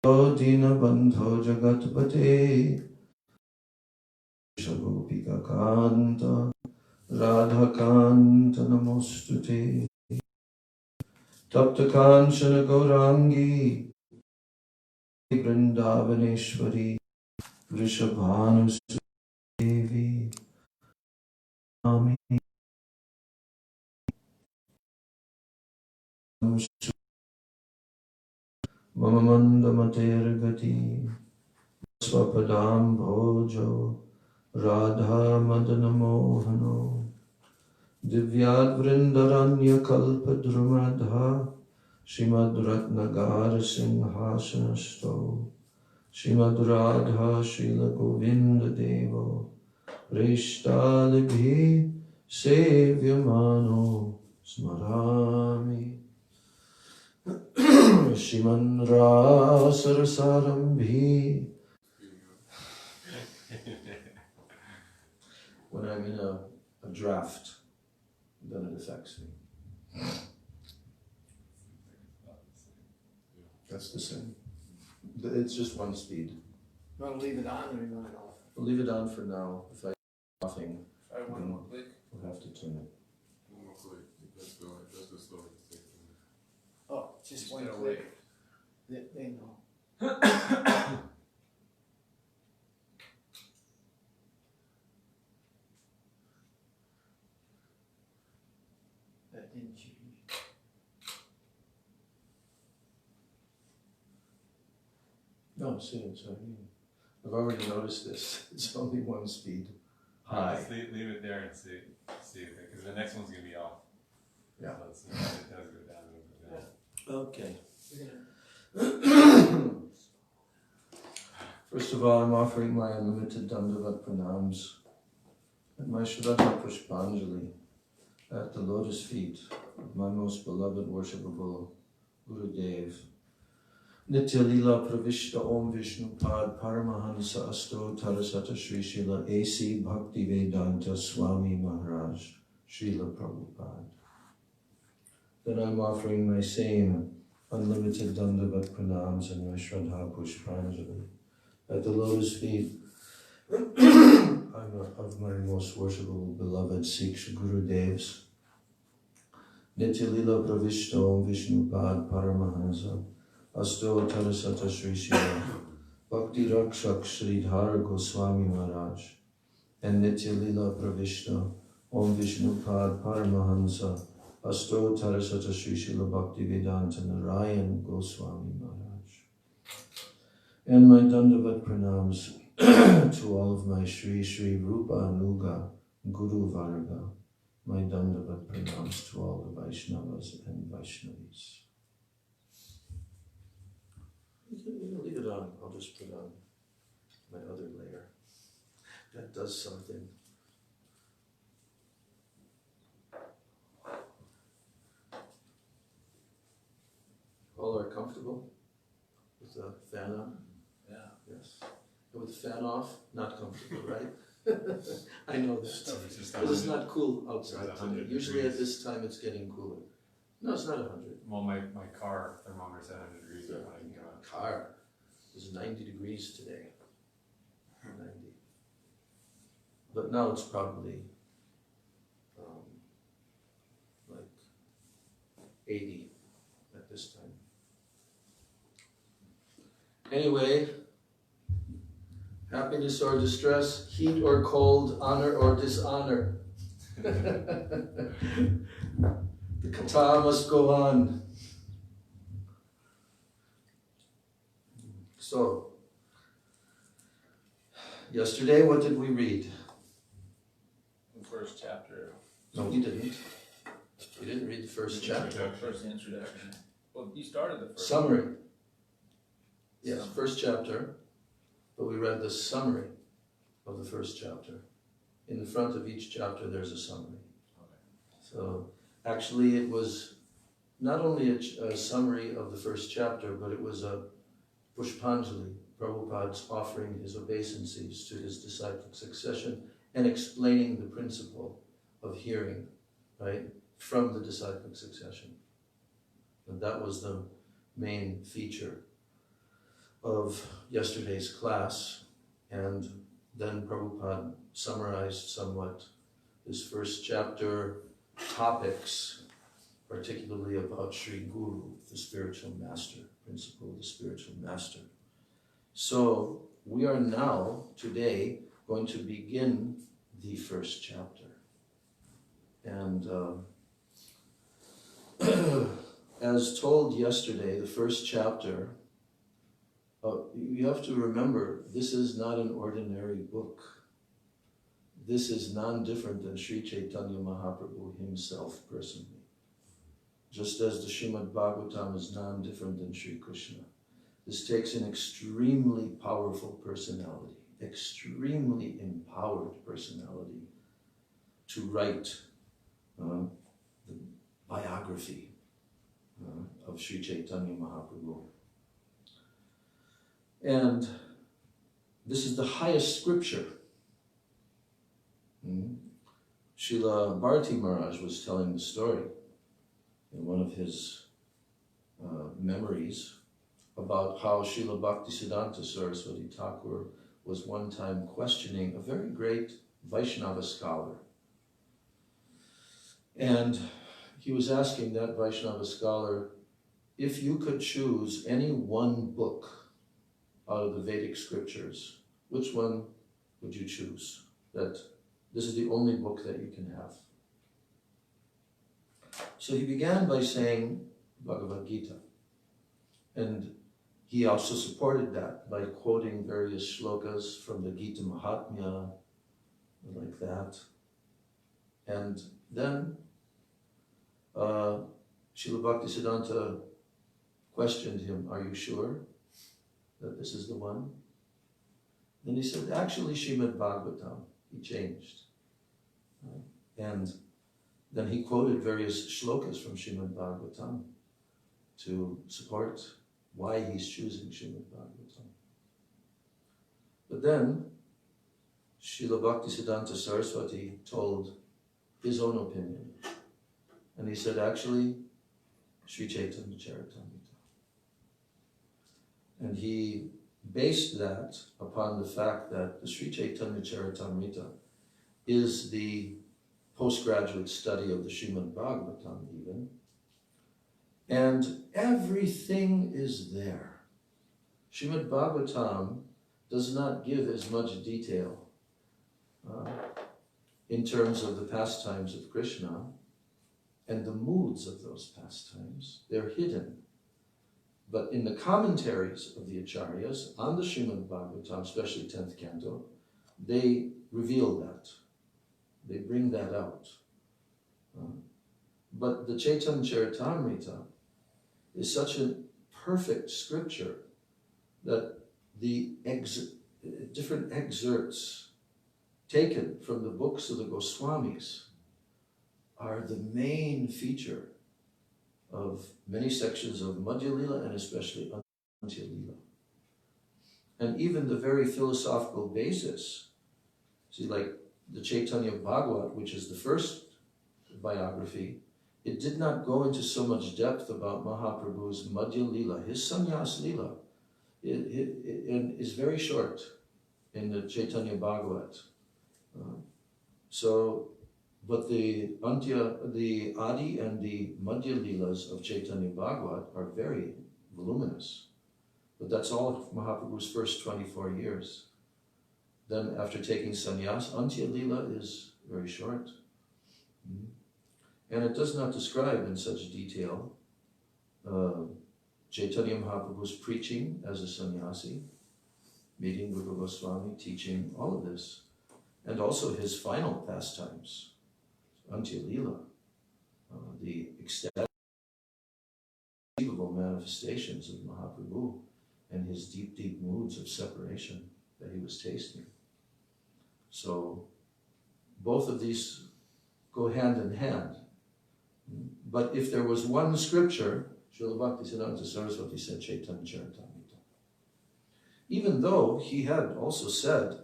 Dina Bandho Jagatpate Shagopika Kanta Radha Kanta Namostute Tapta Kanchana Gaurangi Vrindavaneshwari Vrishabhanusudevi Ami Mamamanda Matergati Swapadam Bhojo Radha Madana Mohano Divyad Vrindaranya Kalpadrumadha Srimad Ratnagar Singhasanasto Srimad Radha Srila Govinda Devo Prishtadibhi Sevyamano Smarami Shiman Rasarasarambhi. When I'm in a draft, then it affects me. That's the same. It's just one speed. You want to leave it on or you want it off? We'll leave it on for now. If I nothing, Try one more click. we'll have to turn it. One more click. Let's go. Let's go slow. Oh, just one click. They know. That didn't change. No, see, it's I've already noticed this. It's only one speed. High. Just leave it there and see because the next one's gonna be off. Yeah. So it does go down. Okay. We're gonna. First of all, I'm offering my unlimited Dandavat Pranams and my Shraddha Pushpanjali at the lotus feet of my most beloved worshipable Gurudev. Nitya Lila Pravishta Om Vishnu Pad Paramahansa Asto Tarasata Sri Srila A.C. Bhakti Vedanta Swami Maharaj Srila Prabhupada. Then I'm offering my same unlimited Dandavat Pranams and my Shraddha Pushpanjali at the lotus feet of my most worshipable beloved Sikh Gurudevs. Nitya Lila Pravishta Om Vishnu Pad Paramahansa Asto Tarasata Sri Srila Bhakti Rakshak Sridhar Goswami Maharaj and Nitya Lila Pravishta Om Vishnu Pad Paramahansa Asto Tarasata Sri Srila Bhakti Vedanta Narayan Goswami Maharaj. And my Dandavat Pranams to all of my Sri Sri Rupa Anuga Guru Varga. My Dandavat Pranams to all the Vaishnavas and Vaishnavis. You can leave it on. I'll just put on my other layer. That does something. All are comfortable with the fan on? Yeah. Yes. And with the fan off, not comfortable, right? I know that. Because it's not cool outside today. Usually at this time it's getting cooler. No, it's not 100. Well, my car thermometer's at 100 degrees. Yeah. When I can go out. Car is 90 degrees today. 90. But now it's probably like 80 at this time. Anyway, happiness or distress, heat or cold, honor or dishonor. The Katha must go on. So, yesterday, what did we read? The first chapter. No, we didn't. We didn't read the first chapter. First introduction. Well, you started the first. Summary. Yes, first chapter, but we read the summary of the first chapter. In the front of each chapter, there's a summary. Okay. So, actually, it was not only a summary of the first chapter, but it was a Pushpanjali, Prabhupada's offering his obeisances to his disciplic succession and explaining the principle of hearing, right, from the disciplic succession. And that was the main feature of yesterday's class, and then Prabhupada summarized somewhat his first chapter topics, particularly about Sri Guru, the spiritual master, principle of the spiritual master. So we are now, today, going to begin the first chapter. And as told yesterday, the first chapter, you have to remember, this is not an ordinary book. This is non-different than Sri Chaitanya Mahaprabhu himself personally. Just as the Srimad Bhagavatam is non-different than Sri Krishna. This takes an extremely powerful personality, extremely empowered personality to write the biography of Sri Chaitanya Mahaprabhu. And this is the highest scripture. Srila Bharati Maharaj was telling the story in one of his memories about how Srila Bhaktisiddhanta Saraswati Thakur was one time questioning a very great Vaishnava scholar. And he was asking that Vaishnava scholar, if you could choose any one book out of the Vedic scriptures, which one would you choose? That this is the only book that you can have. So he began by saying Bhagavad Gita. And he also supported that by quoting various shlokas from the Gita Mahatmya, like that. And then Srila Bhaktisiddhanta questioned him, are you sure that this is the one? Then he said, actually Srimad Bhagavatam. He changed. And then he quoted various shlokas from Srimad Bhagavatam to support why he's choosing Srimad Bhagavatam. But then Srila Bhaktisiddhanta Saraswati told his own opinion. And he said, actually, Sri Chaitanya Charitamrita. And he based that upon the fact that the Sri Chaitanya Charitamrita is the postgraduate study of the Srimad Bhagavatam even. And everything is there. Srimad Bhagavatam does not give as much detail in terms of the pastimes of Krishna and the moods of those pastimes. They're hidden. But in the commentaries of the Acharyas on the Srimad Bhagavatam, especially 10th canto, they reveal that. They bring that out. But the Chaitanya Charitamrita is such a perfect scripture that the different excerpts taken from the books of the Goswamis are the main feature of many sections of Madhya Lila and especially Antya Lila. And even the very philosophical basis, see, like the Chaitanya Bhagavat, which is the first biography, it did not go into so much depth about Mahaprabhu's Madhya Lila. His Sannyas Lila is very short in the Chaitanya Bhagavat. But the Adi and the Madhya Leelas of Chaitanya Bhagavat are very voluminous. But that's all Mahaprabhu's first 24 years. Then after taking sannyas, Antya Leela is very short. And it does not describe in such detail Chaitanya Mahaprabhu's preaching as a sannyasi, meeting Rupa Goswami, teaching, all of this. And also his final pastimes, Antya Leela, the ecstatic manifestations of Mahaprabhu and his deep, deep moods of separation that he was tasting. So both of these go hand in hand. But if there was one scripture, Srila Bhaktisiddhanta Saraswati said Chaitanya Charitamrita. Even though he had also said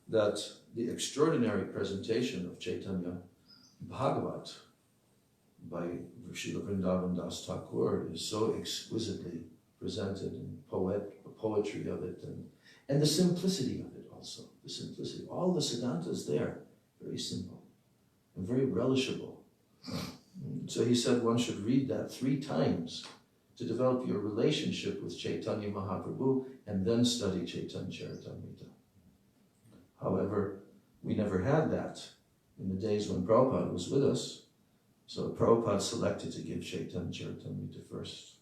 that the extraordinary presentation of Chaitanya Bhagavat by Srila Vrindavan Das Thakur is so exquisitely presented and poetry of it, and the simplicity of it also. The simplicity. All the Siddhantas there, very simple and very relishable. So he said one should read that 3 times to develop your relationship with Chaitanya Mahaprabhu and then study Chaitanya Charitamrita. However, we never had that in the days when Prabhupada was with us. So Prabhupada selected to give Chaitanya Charitamrita first.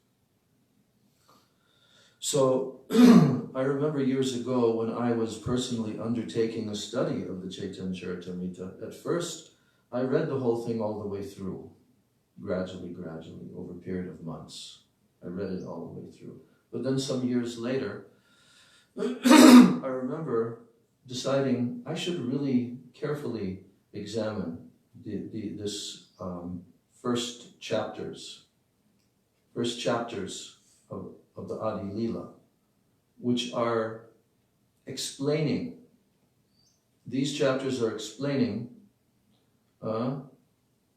So I remember years ago when I was personally undertaking a study of the Chaitanya Charitamrita, at first I read the whole thing all the way through, gradually, over a period of months. I read it all the way through. But then some years later, I remember deciding I should really carefully examine this first chapters of the Adi Lila, which are explaining, these chapters are explaining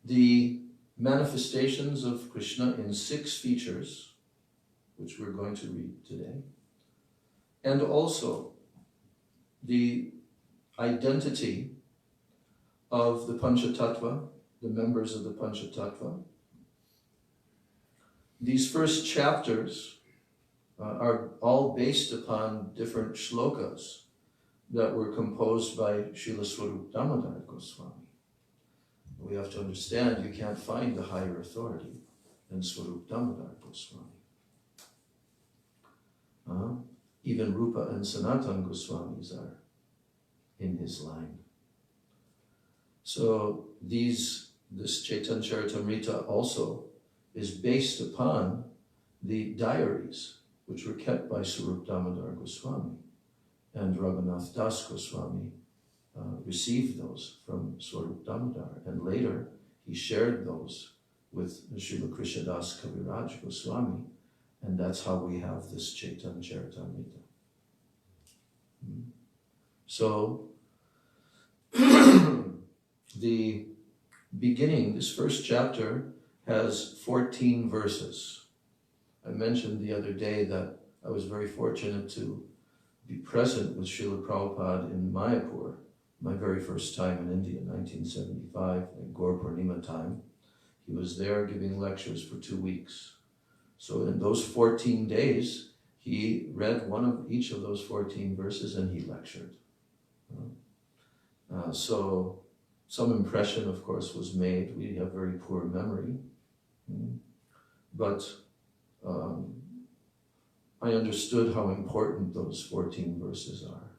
the manifestations of Krishna in 6 features, which we're going to read today, and also the identity of the Panchatattva, the members of the Panchatattva. These first chapters are all based upon different shlokas that were composed by Srila Swarup Damodar Goswami. We have to understand you can't find a higher authority than Swarup Damodar Goswami. Even Rupa and Sanatana Goswamis are in his line. So this Chaitanya Charitamrita also is based upon the diaries which were kept by Swarup Damodar Goswami, and Raghunath Das Goswami received those from Swarup Damodar, and later he shared those with Srila Krishnadas Kaviraj Goswami, and that's how we have this Chaitanya Charitamrita. So the beginning, this first chapter, has 14 verses. I mentioned the other day that I was very fortunate to be present with Srila Prabhupada in Mayapur, my very first time in India in 1975, at Gaur Purnima time. He was there giving lectures for 2 weeks. So in those 14 days, he read one of each of those 14 verses and he lectured. So some impression, of course, was made. We have very poor memory. But I understood how important those 14 verses are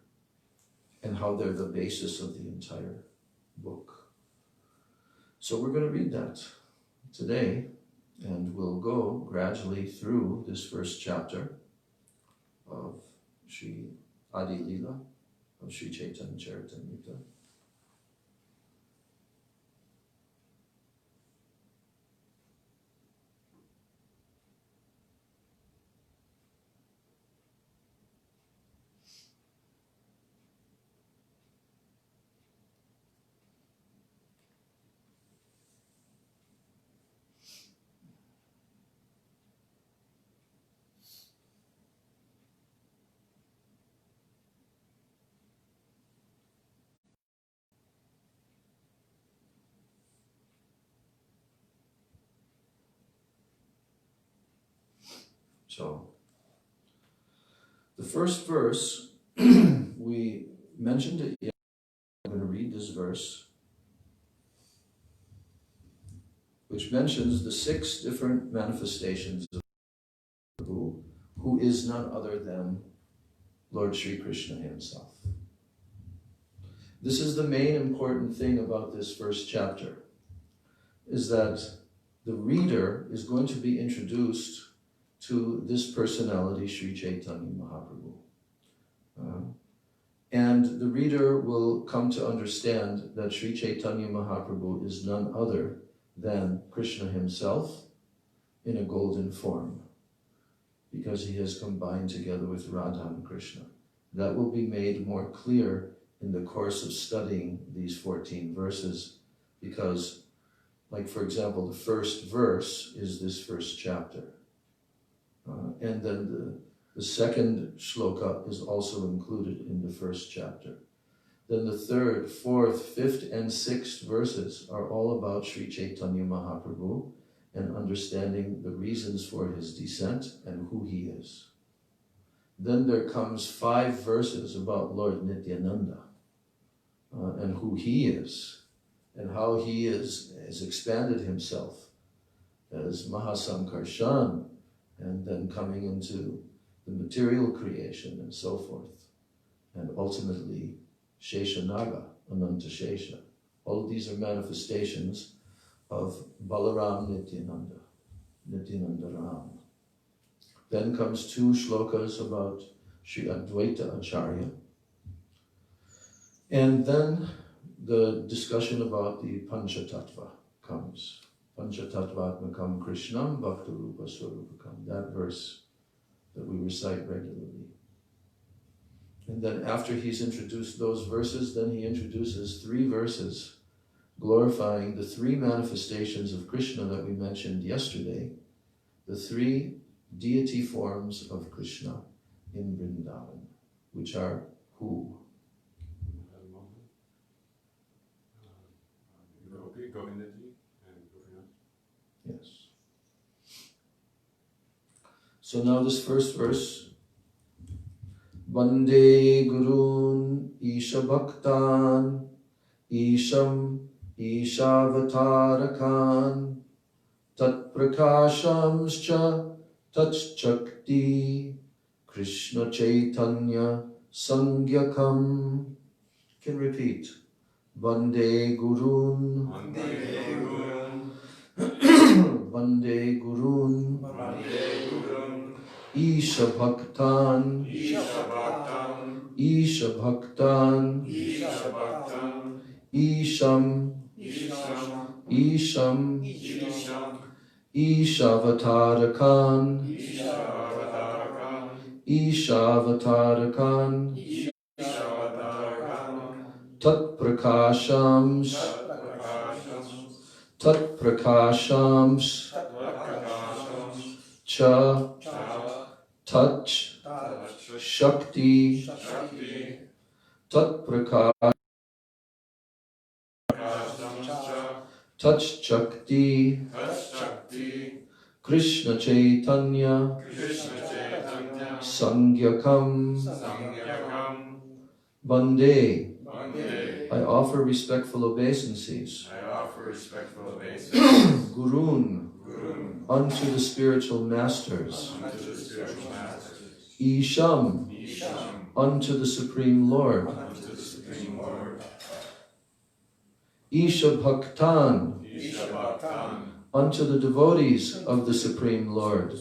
and how they're the basis of the entire book. So we're going to read that today, and we'll go gradually through this first chapter of Sri Adi Lila, of Sri Chaitanya Charitamrita. So, the first verse, we mentioned it yet. I'm going to read this verse, which mentions the 6 different manifestations of Prabhu, who is none other than Lord Sri Krishna himself. This is the main important thing about this first chapter, is that the reader is going to be introduced to this personality, Sri Chaitanya Mahaprabhu. And the reader will come to understand that Sri Chaitanya Mahaprabhu is none other than Krishna himself in a golden form, because he has combined together with Radha and Krishna. That will be made more clear in the course of studying these 14 verses, because, like for example, the first verse is this first chapter. And then The second shloka is also included in the first chapter. Then the third, fourth, fifth, and sixth verses are all about Sri Chaitanya Mahaprabhu and understanding the reasons for his descent and who he is. Then there comes 5 verses about Lord Nityananda and who he is and how he has expanded himself as Mahasankarshan and then coming into the material creation and so forth. And ultimately, Sheshanaga, Ananta Shesha. All of these are manifestations of Balaram Nityananda, Nityananda Ram. Then comes 2 shlokas about Sri Advaita Acharya. And then the discussion about the Panchatattva comes. Panchatattvatmakam Krishnam Bhaktarupa Swarupakam. That verse that we recite regularly. And then after he's introduced those verses, then he introduces 3 verses glorifying the 3 manifestations of Krishna that we mentioned yesterday, the 3 deity forms of Krishna in Vrindavan, which are who? Yes. So now this first verse, Vande Gurun Isha Bhaktan Isham Ishavatarakan Tat Prakashamscha Tat Chakti Krishna Chaitanya Sangyakam. Can repeat. Vande Gurun Vande Gurun Isha Bhaktan Isha Bhaktan Isham Ishavatarakan Tat Prakashams Cha Tat Shakti Tat Prakashams Tat Shakti Krishna Chaitanya Sangyakam. Vande. I offer respectful obeisances. Gurun. Unto the spiritual masters. Isham. Unto the Supreme Lord. Isha Bhaktan. Unto the devotees of the Supreme Lord.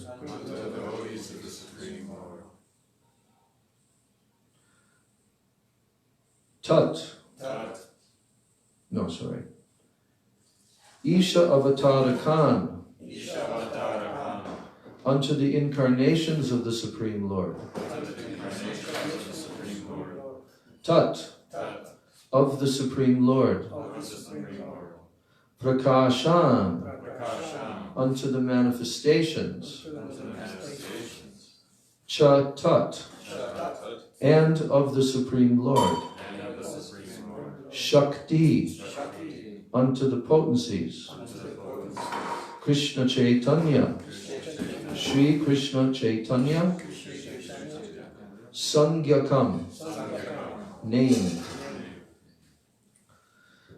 Isha Avatarakan. Unto the incarnations of the Supreme Lord. Tat. Of the Supreme Lord. Prakashan. Unto the manifestations. Cha Tat. And of the Supreme Lord. Shakti. Unto the potencies. Krishna Chaitanya. Shri Krishna Chaitanya. Sangyakam. Named.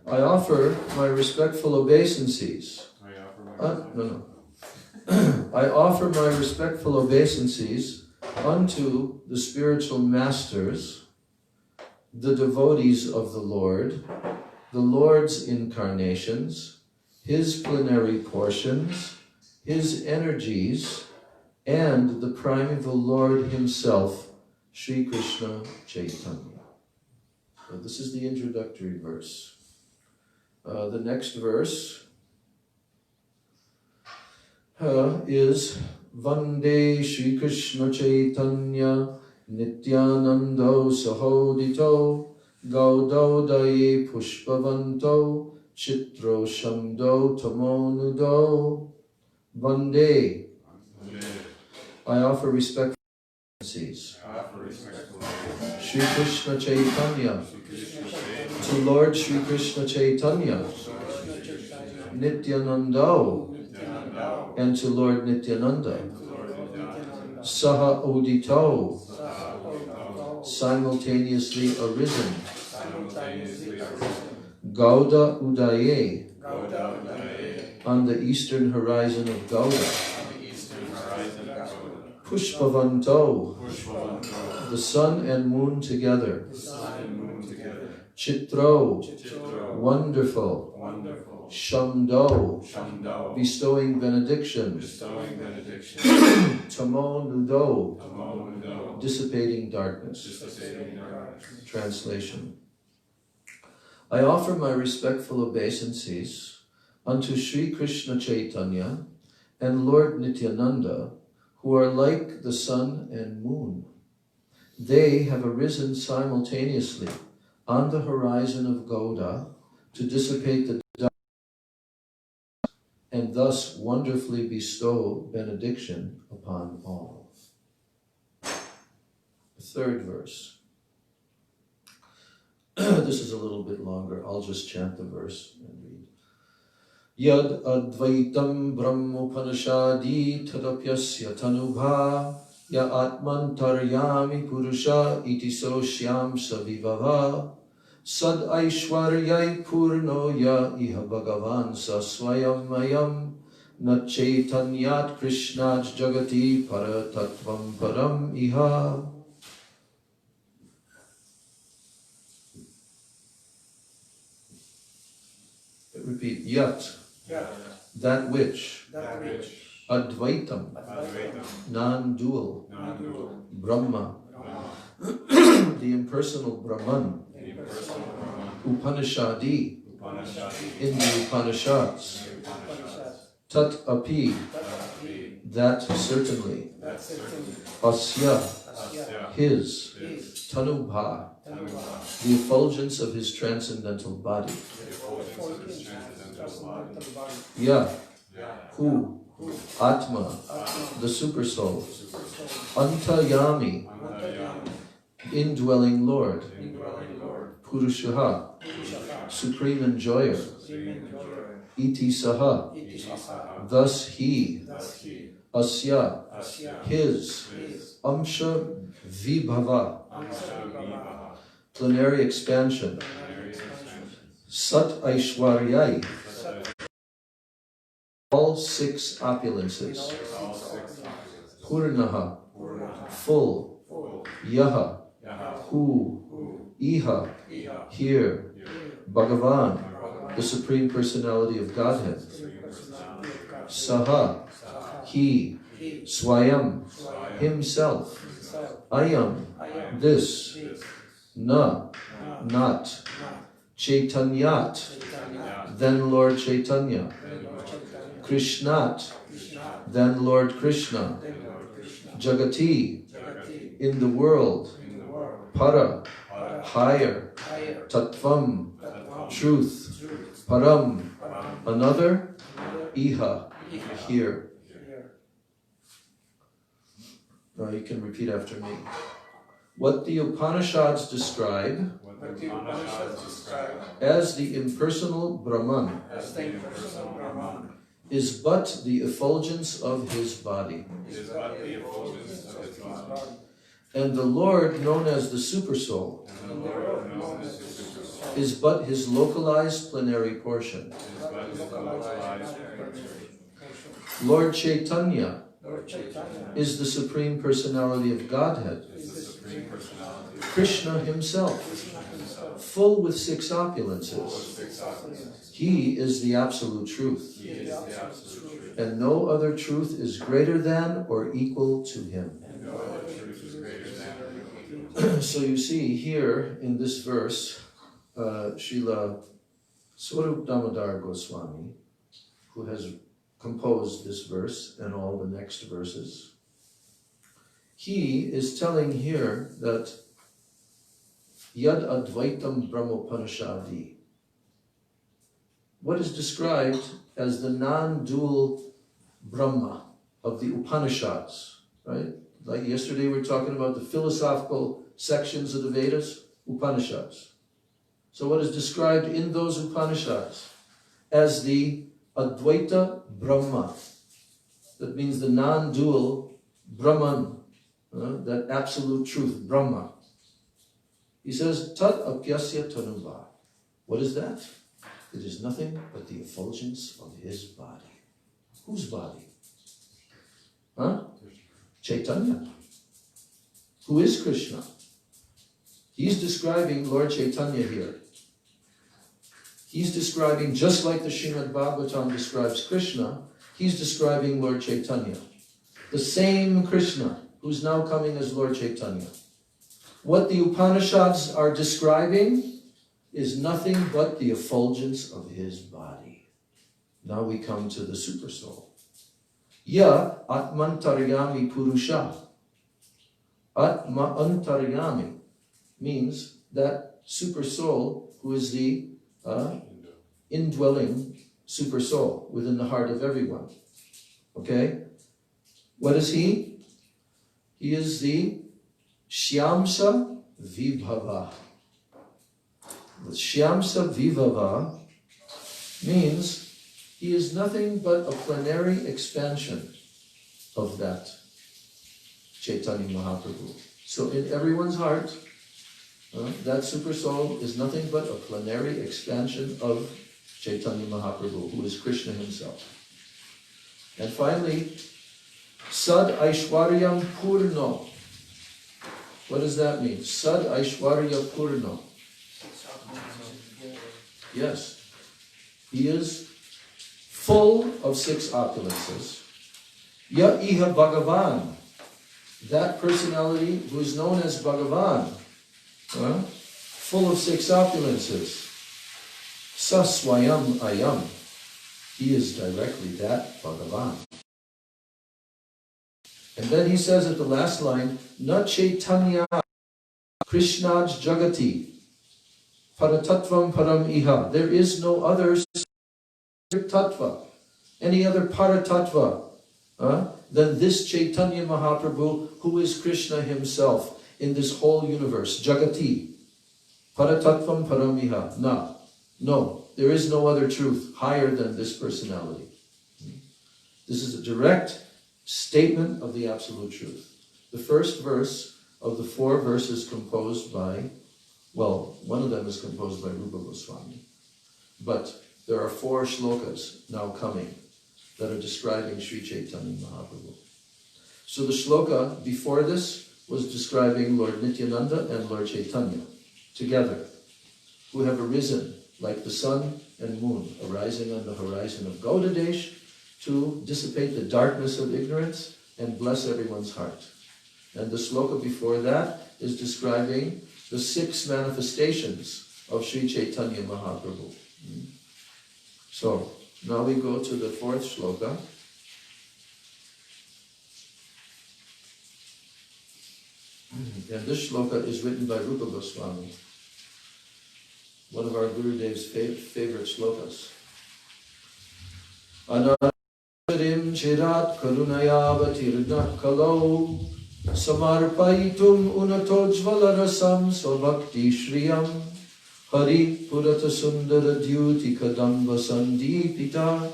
I offer my respectful obeisances. I offer my respectful obeisances unto the spiritual masters, the devotees of the Lord's incarnations, his plenary portions, his energies, and the primeval Lord himself, Sri Krishna Chaitanya. So this is the introductory verse. The next verse is Vande Shri Krishna Chaitanya Nityanando Sahodito Gaudodai Pushpavanto Chitro Shamdo Tamonudo. Vande. I offer respectful obeisances. I offer respectful obeisances. Shri Krishna Chaitanya, to Lord Shri Krishna Chaitanya, Nityananda, and to Lord Nityananda, Saha Udito, simultaneously arisen, Gauda Udaye, on the eastern horizon of Gauda, Pushpavanto, the sun and moon together, Chitro, wonderful, Shamdo, bestowing benediction, Tamo Nudo, dissipating darkness. Translation. I offer my respectful obeisances unto Sri Krishna Chaitanya and Lord Nityananda, who are like the sun and moon. They have arisen simultaneously on the horizon of Gauda to dissipate the darkness and thus wonderfully bestow benediction upon all. The third verse. This is a little bit longer. I'll just chant the verse and read. Yad advaitam brahmopanishadi tadapyasya tanubha ya atmantaryami purusha iti sosyam savivava sad aishwaryai purno ya iha bhagavan sa swayam mayam na chaitanyat krishnaj jagati paratatvam param iha. Repeat. Yat. That which. Advaitam. Non-dual. Brahma. The impersonal Brahman. Upanishadi. In the Upanishads. Tat api. That certainly. Asya. His. Tanubha. The effulgence of his transcendental body. Ya. Who. Atma. The super soul. Antayami. Indwelling Lord. Purushaha. Supreme enjoyer. Iti saha. Thus he. Asya. His. Amsha vibhava. Plenary expansion. Sat Aishwaryai. All six opulences. Purnaha. Full. Yaha. Who. Iha. Here. Bhagavan. The Supreme Personality of Godhead. Saha. He. Swayam. Himself. Ayam. This. Na. Not. Chaitanyat. Then Lord Chaitanya. Krishnat. Then Lord Krishna. Jagati. In the world. Para. Higher. Tattvam. Truth. Param. Another. Iha. Here. Now you can repeat after me. What the Upanishads describe as the impersonal Brahman is but the effulgence of his body. And the Lord, known as the Supersoul, is but his localized plenary portion. Lord Chaitanya is the Supreme Personality of Godhead. Krishna himself, full with six opulences. He is the absolute truth. And no other truth is greater than or equal to him. So you see here in this verse, Srila Swarup Damodar Goswami, who has composed this verse and all the next verses, he is telling here that Yad Advaitam Brahmopanishadi, what is described as the non-dual Brahma of the Upanishads, right? Like yesterday we were talking about the philosophical sections of the Vedas, Upanishads. So what is described in those Upanishads as the Advaita Brahma, that means the non-dual Brahman, that absolute truth, Brahma. He says, Tad apyasya tanuva. What is that? It is nothing but the effulgence of his body. Whose body? Chaitanya. Who is Krishna? He's describing Lord Chaitanya here. He's describing, just like the Srimad Bhagavatam describes Krishna, he's describing Lord Chaitanya. The same Krishna who's now coming as Lord Chaitanya. What the Upanishads are describing is nothing but the effulgence of his body. Now we come to the super soul. Ya Atmantaryami Purusha. Atma Antaryami means that super soul who is the indwelling super soul within the heart of everyone. Okay? What is he? He is the Shyamsa Vibhava. The Shyamsa Vibhava means he is nothing but a plenary expansion of that Chaitanya Mahaprabhu. So in everyone's heart, that super soul is nothing but a plenary expansion of Chaitanya Mahaprabhu, who is Krishna himself. And finally, Sad Aishwaryam Purno. What does that mean? Sad Aishwarya Purno. Yes. He is full of 6 opulences. Ya Iha Bhagavan. That personality who is known as Bhagavan. Full of 6 opulences. Sa Swayam Ayam. He is directly that Bhagavan. And then he says at the last line, Na Chaitanya Krishnaj Jagati Paratatvam Param Iha. There is no other tattva, any other paratattva than this Chaitanya Mahaprabhu, who is Krishna himself in this whole universe. Jagati Paratatvam Param Iha. No, there is no other truth higher than this personality. This is a direct statement of the absolute truth. The first verse of the 4 verses composed by, well, one of them is composed by Rupa Goswami, but there are 4 shlokas now coming that are describing Sri Chaitanya Mahaprabhu. So the shloka before this was describing Lord Nityananda and Lord Chaitanya together, who have arisen like the sun and moon arising on the horizon of Gaudadesh to dissipate the darkness of ignorance and bless everyone's heart. And the sloka before that is describing the 6 manifestations of Sri Chaitanya Mahaprabhu. So, now we go to the 4th shloka. And this shloka is written by Rupa Goswami, one of our Gurudev's favorite shlokas. Anadarim chirat karunayavatirna kalau samarpaitum unatojvalarasam svabhakti shriyam Hari Purata Sundara Dyuti Kadamba Sandipita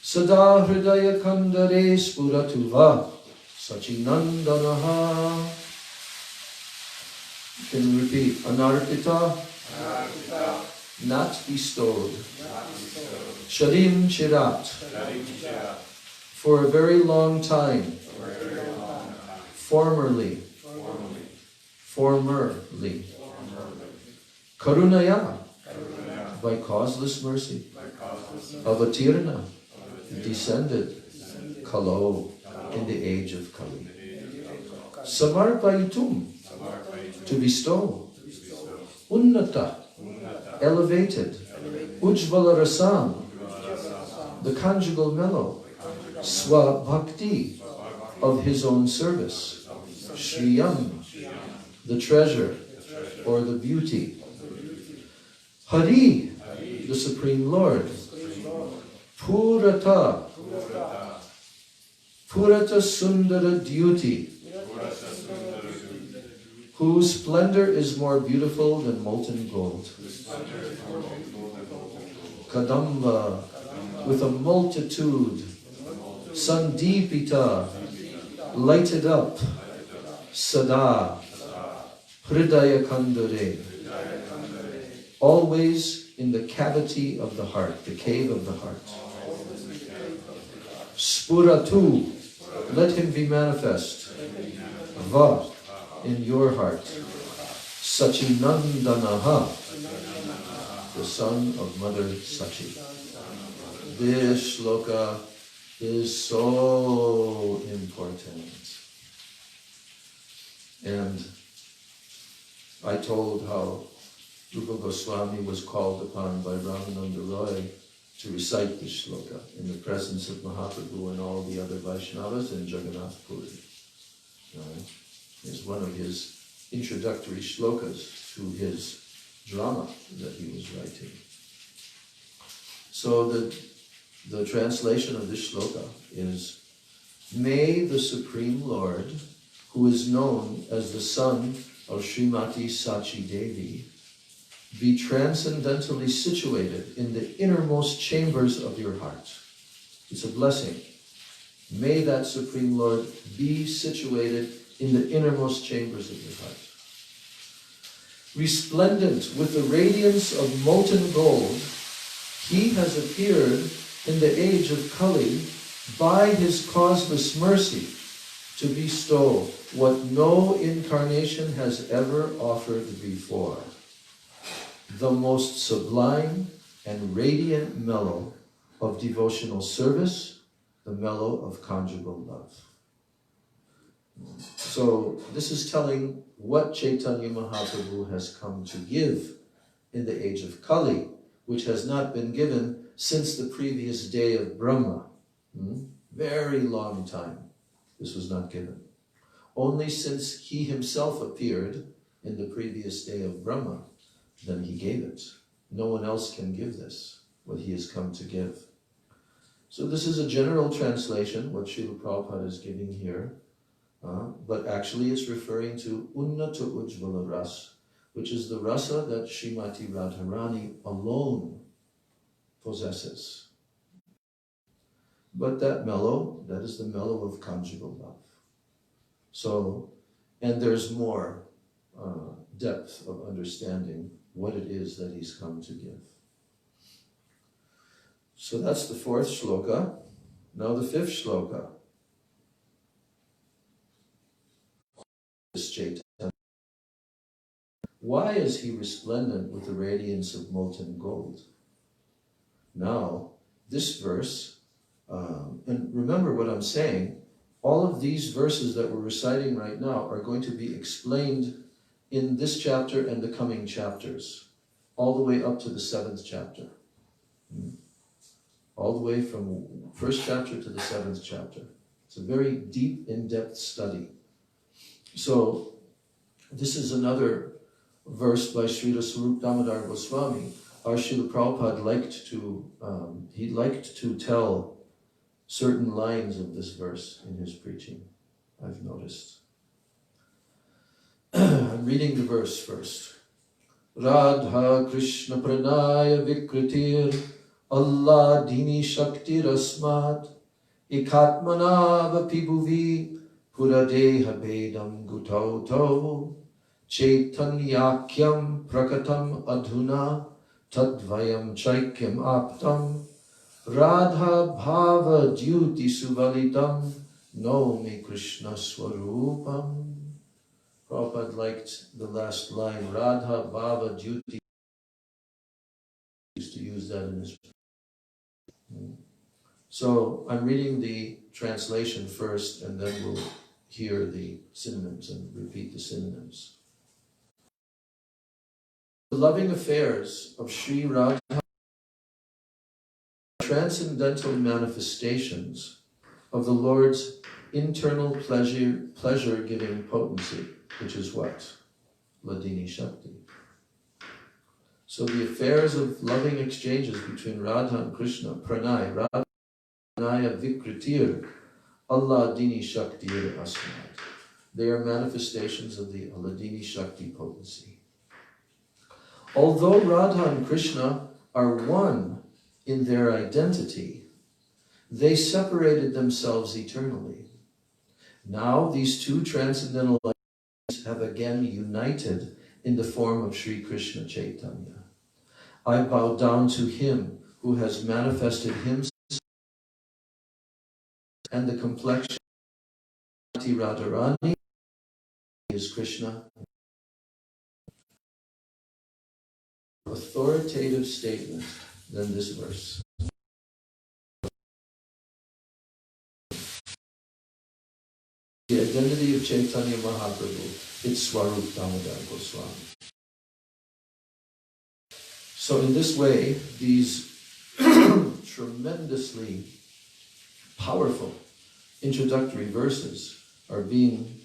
Sada Hridaya Kandare Spuratuva Sachinandanaha. Can you repeat? Anarpita, not bestowed. Sharim Chirat, for a very long time. Formerly. Karunaya, by causeless mercy. Avatirna, descended. Kalo, in the age of Kali. Samarpaitum, to bestow. Unnata, elevated. Ujvala rasam, the conjugal mellow. Swa bhakti, of his own service. Shriyam, the treasure, or the beauty. Hari, the Supreme Lord. Purata Sundara Dyuti, whose splendor is more beautiful than molten gold. Kadamba, with a multitude, Sandipita, lighted up, Sada, Hridaya Kandare, always in the cavity of the heart, the cave of the heart. Spuratu, let him be manifest. Va, in your heart. Sachinandanaha, the son of Mother Sachi. This shloka is so important. And I told how Rupa Goswami was called upon by Ramananda Roy to recite this shloka in the presence of Mahaprabhu and all the other Vaishnavas in Jagannath Puri. It's one of his introductory shlokas to his drama that he was writing. So the translation of this shloka is, may the Supreme Lord, who is known as the son of Srimati Sachi Devi, be transcendentally situated in the innermost chambers of your heart. It's a blessing. May that Supreme Lord be situated in the innermost chambers of your heart. Resplendent with the radiance of molten gold, he has appeared in the age of Kali by his causeless mercy to bestow what no incarnation has ever offered before. The most sublime and radiant mellow of devotional service, the mellow of conjugal love. So this is telling what Chaitanya Mahaprabhu has come to give in the age of Kali, which has not been given since the previous day of Brahma. Very long time this was not given. Only since he himself appeared in the previous day of Brahma, then he gave it. No one else can give this, what he has come to give. So this is a general translation, what Srila Prabhupada is giving here, but actually it's referring to Unnata Ujjvala Ras, which is the rasa that Srimati Radharani alone possesses. But that mellow, that is the mellow of conjugal love. So, and there's more depth of understanding what it is that he's come to give. So that's the fourth shloka. Now the fifth shloka. Why is he resplendent with the radiance of molten gold? Now, this verse, and remember what I'm saying, all of these verses that we're reciting right now are going to be explained in this chapter and the coming chapters, all the way up to the 7th chapter. All the way from first chapter to the 7th chapter. It's a very deep, in-depth study. So, this is another verse by Srila Swarup Damodar Goswami. Our Srila Prabhupada liked to tell certain lines of this verse in his preaching, I've noticed. I'm reading the verse first. Radha Krishna Pranaya Vikritir Allah Dini Shakti Rasmat Ikatmanava Pibhuvi Puradeha Bedam Gutauto Chaitanyakyam Prakatam Adhuna Tadvayam Chaikyam Aptam Radha Bhava Dyuti Suvalitam Nomi Krishna Swarupam. Prabhupada liked the last line, Radha Bhava Dyuti. He used to use that in his. So I'm reading the translation first, and then we'll hear the synonyms and repeat the synonyms. The loving affairs of Sri Radha are transcendental manifestations of the Lord's internal pleasure-giving potency, which is what? Ladini Shakti. So the affairs of loving exchanges between Radha and Krishna, Pranay, Radha Pranaya Vikritir, Allah Dini Shaktir Asmat. They are manifestations of the Hladini Shakti potency. Although Radha and Krishna are one in their identity, they separated themselves eternally. Now these two transcendental identities have again united in the form of Sri Krishna Chaitanya. I bow down to him who has manifested himself and the complexion of Radharani is Krishna. Authoritative statement than this verse. The identity of Chaitanya Mahaprabhu, its Swarup Damodar Goswami. So in this way, these tremendously powerful introductory verses are being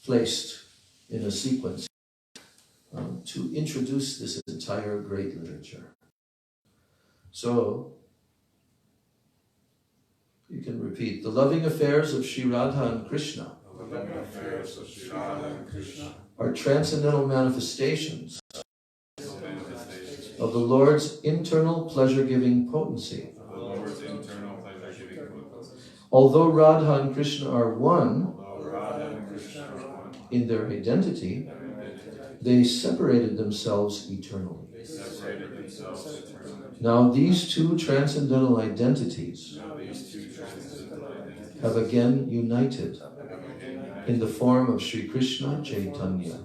placed in a sequence to introduce this entire great literature. So, you can repeat, the loving affairs of Sri Radha and Krishna are transcendental manifestations of the Lord's internal pleasure-giving potency. Although Radha and Krishna are one in their identity, they separated themselves eternally. Now these two transcendental identities have again united in the form of Sri Krishna Chaitanya.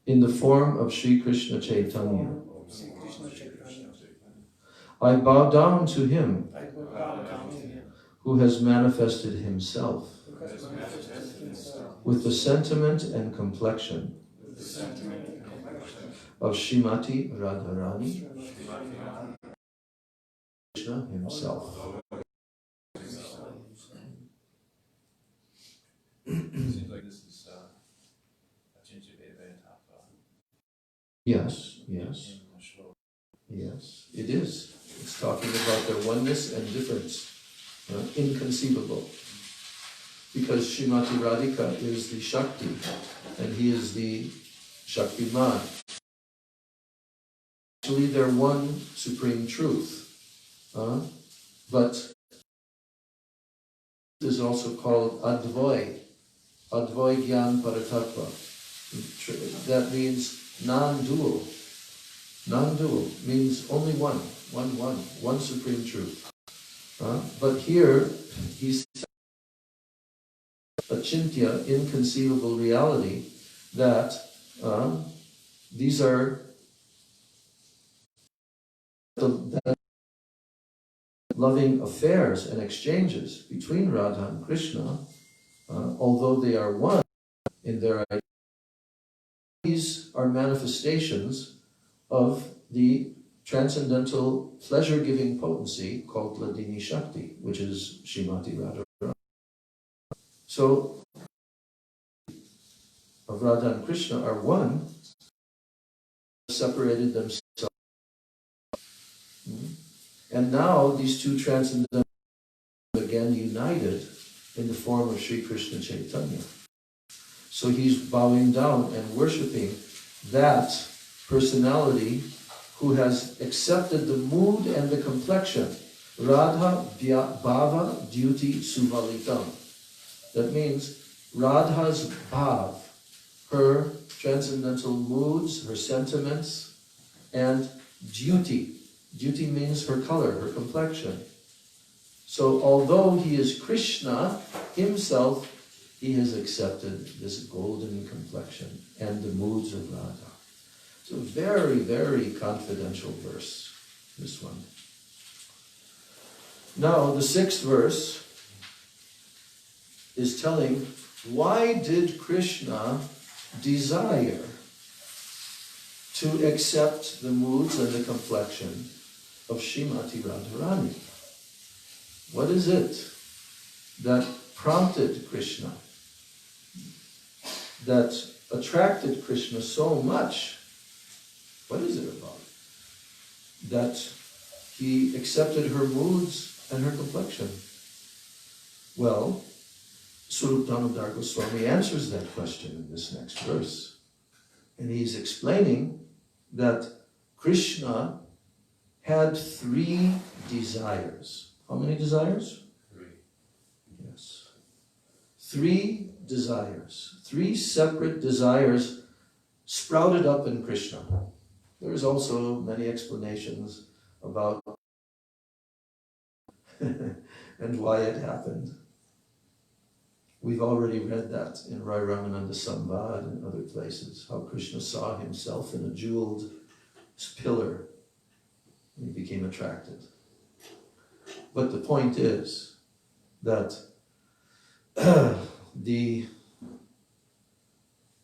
In the form of Sri Krishna Chaitanya. I bow down to him who has manifested himself with the sentiment and complexion of Srimati Radharani, Krishna himself. Seems like this is Yes, it is. It's talking about their oneness and difference, inconceivable. Because Srimati Radhika is the Shakti, and he is the Shaktiman. Actually, they're one supreme truth. But it is also called Advai Gyan Paratattva. That means non-dual. Non-dual means only one supreme truth. But here, he's achintya, inconceivable reality, that these are the loving affairs and exchanges between Radha and Krishna, although they are one in their identity. These are manifestations of the transcendental pleasure-giving potency called Hladini Shakti, which is Srimati Radharani. So, of Radha and Krishna are one, separated themselves. And now these two transcendental again united in the form of Sri Krishna Chaitanya. So he's bowing down and worshipping that personality who has accepted the mood and the complexion. Radha Bhava Duty Suvalitam. That means Radha's bhav, her transcendental moods, her sentiments, and duty. Duty means her color, her complexion. So although he is Krishna himself, he has accepted this golden complexion and the moods of Radha. It's a very, very confidential verse, this one. Now, the 6th verse is telling, why did Krishna desire to accept the moods and the complexion of Srimati Radharani? What is it that prompted Krishna, that attracted Krishna so much? What is it about? That he accepted her moods and her complexion. Well, Swarup Damodar Goswami answers that question in this next verse. And he's explaining that Krishna had 3 desires. How many desires? 3. Yes. 3 desires. 3 separate desires sprouted up in Krishna. There's also many explanations about and why it happened. We've already read that in Rai Ramananda Samvad and other places, how Krishna saw himself in a jeweled pillar and he became attracted. But the point is that the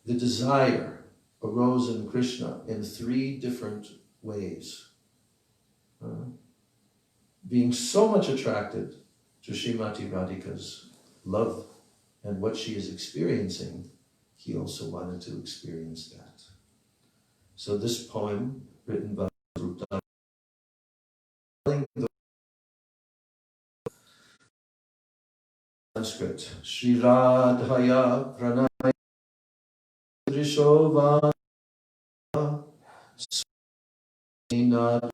desire arose in Krishna in 3 different ways. Being so much attracted to Srimati Radhika's love and what she is experiencing, he also wanted to experience that. So this poem, written by Ruta, the Sanskrit, Shri Radhaya Pranaya Drishovana Sina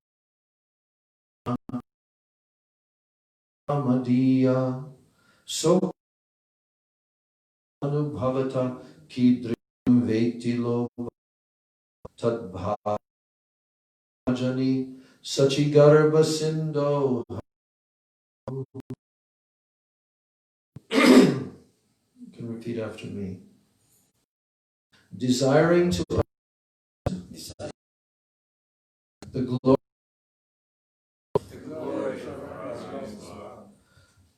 Madiya So Anubhavata Kidrim Veti Loba Tadbhajani Sachigarbha Sindho. You can repeat after me. Desiring to the glory,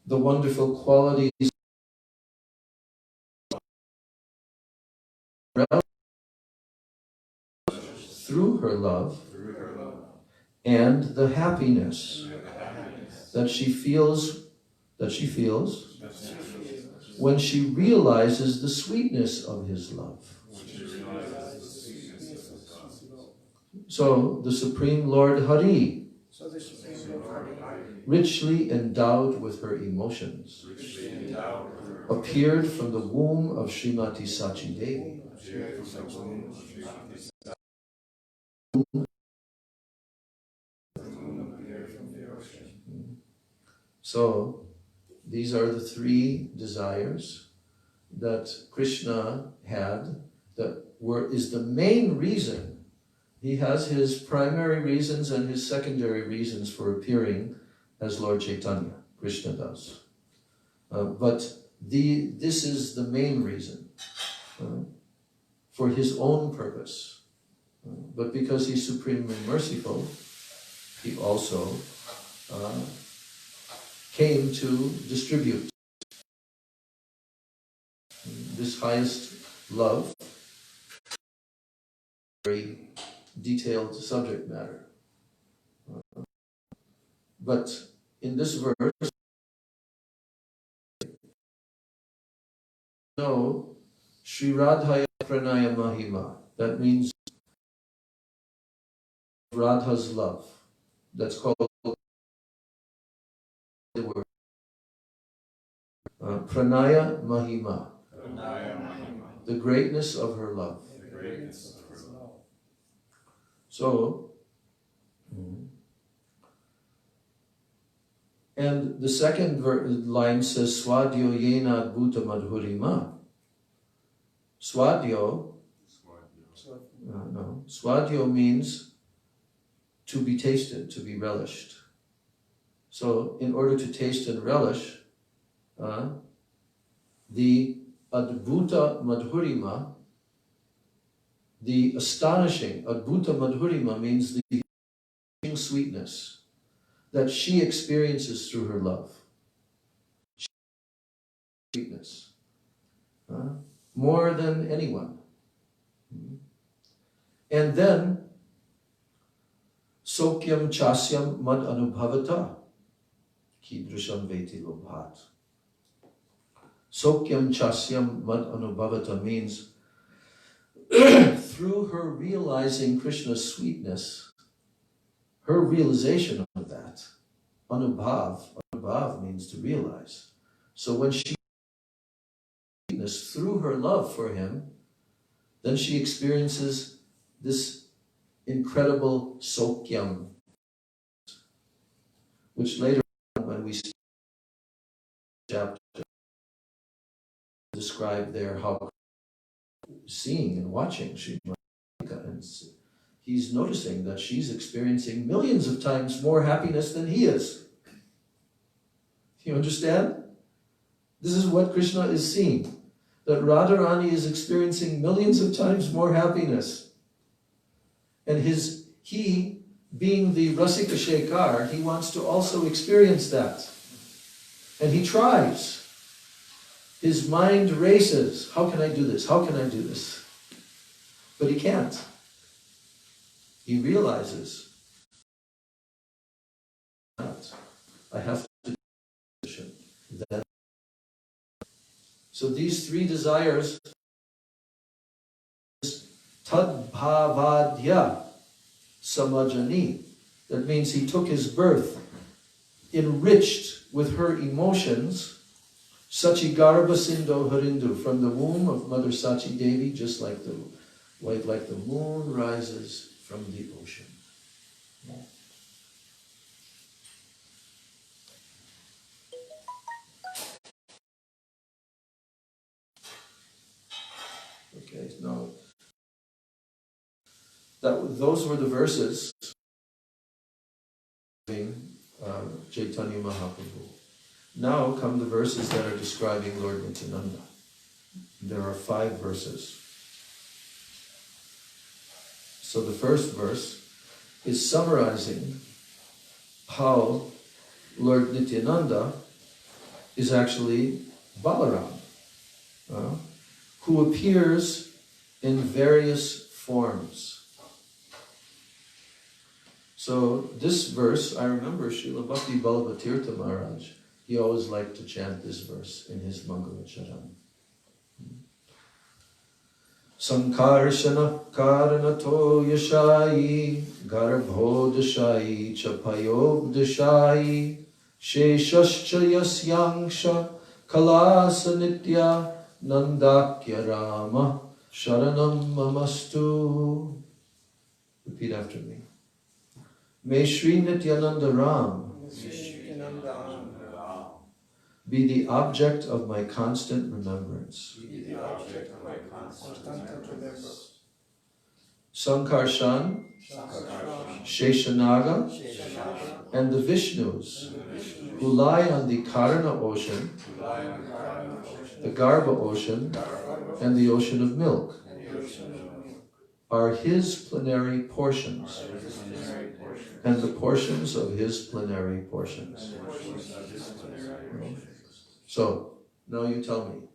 the wonderful qualities through her love, and the happiness that she feels when she realizes the sweetness of his love. So the Supreme Lord Hari, richly endowed with her emotions, appeared from the womb of Srimati Sachi Devi. So these are the 3 desires that Krishna had that is the main reason. He has his primary reasons and his secondary reasons for appearing as Lord Chaitanya. Krishna does. But this is the main reason for his own purpose. But because he's supremely merciful, he also came to distribute this highest love, very detailed subject matter. But in this verse, no, Sri Radhaya Pranaya Mahima. That means Radha's love. That's called the word. Pranaya Mahima. The greatness of her love. So, and the second line says, Swadyo yena adbhuta madhurima. Swadyo, Swadyo means to be tasted, to be relished. So, in order to taste and relish, the adbhuta madhurima, the astonishing, adbhuta madhurima means the sweetness that she experiences through her love. Sweetness. More than anyone. And then, Sokyam chasyam mad anubhavata kidrusham veti lobhat. Sokyam chasyam mad anubhavata means through her realizing Krishna's sweetness, her realization of that, anubhav means to realize. So when she through her love for him, then she experiences this incredible sokyam, which later on, when we chapter describe there how seeing and watching Srimad, and he's noticing that she's experiencing millions of times more happiness than he is. You understand? This is what Krishna is seeing, that Radharani is experiencing millions of times more happiness. And he, being the Rasika Shekhar, he wants to also experience that. And he tries. His mind races. How can I do this? How can I do this? But he can't. He realizes that I have to do that. So these three desires, tadbhavadya samajani, that means he took his birth enriched with her emotions, Sachigarba Sindho Harindu, from the womb of Mother Sachi Devi, just like the moon rises from the ocean. Okay, now those were the verses Chaitanya Mahaprabhu. Now come the verses that are describing Lord Nityananda. There are 5 verses. So the first verse is summarizing how Lord Nityananda is actually Balaram, who appears in various forms. So this verse, I remember Srila Bhakti Balabhatirtha Maharaj, he always liked to chant this verse in his Mangala Charan. Sankarshana karanato yashai garbhodashai chapayogdashai sheshascha yasyangsha kalasa nitya nandakya rama sharanam mamastu. Repeat after me. May Sri Nityananda Ram be the object of my constant remembrance. Sankarshan, Sheshanaga, and the Vishnus who lie on the Karana ocean, the Garbha ocean, and the ocean of milk are his plenary portions, and the portions of his plenary portions. So, now you tell me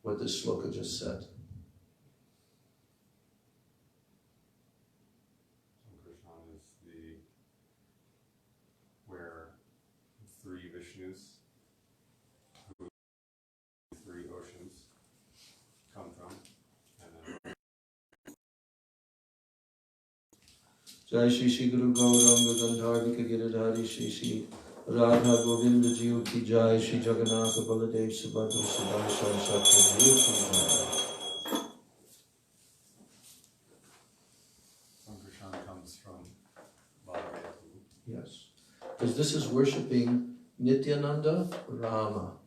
what this sloka just said. Krishna is where 3 Vishnus, who 3 oceans come from, and then Jai Shri Shri Guru Gauranga Gandharvika Giridhari Shri Shri Radha Govinda Jiu Ki Jai Shri Jagannath Baladev Subhadra Siddhar Shakti Jiu Ki Jai. Sankarshan comes from Baladev. Yes. Because this is worshipping Nityananda Rama.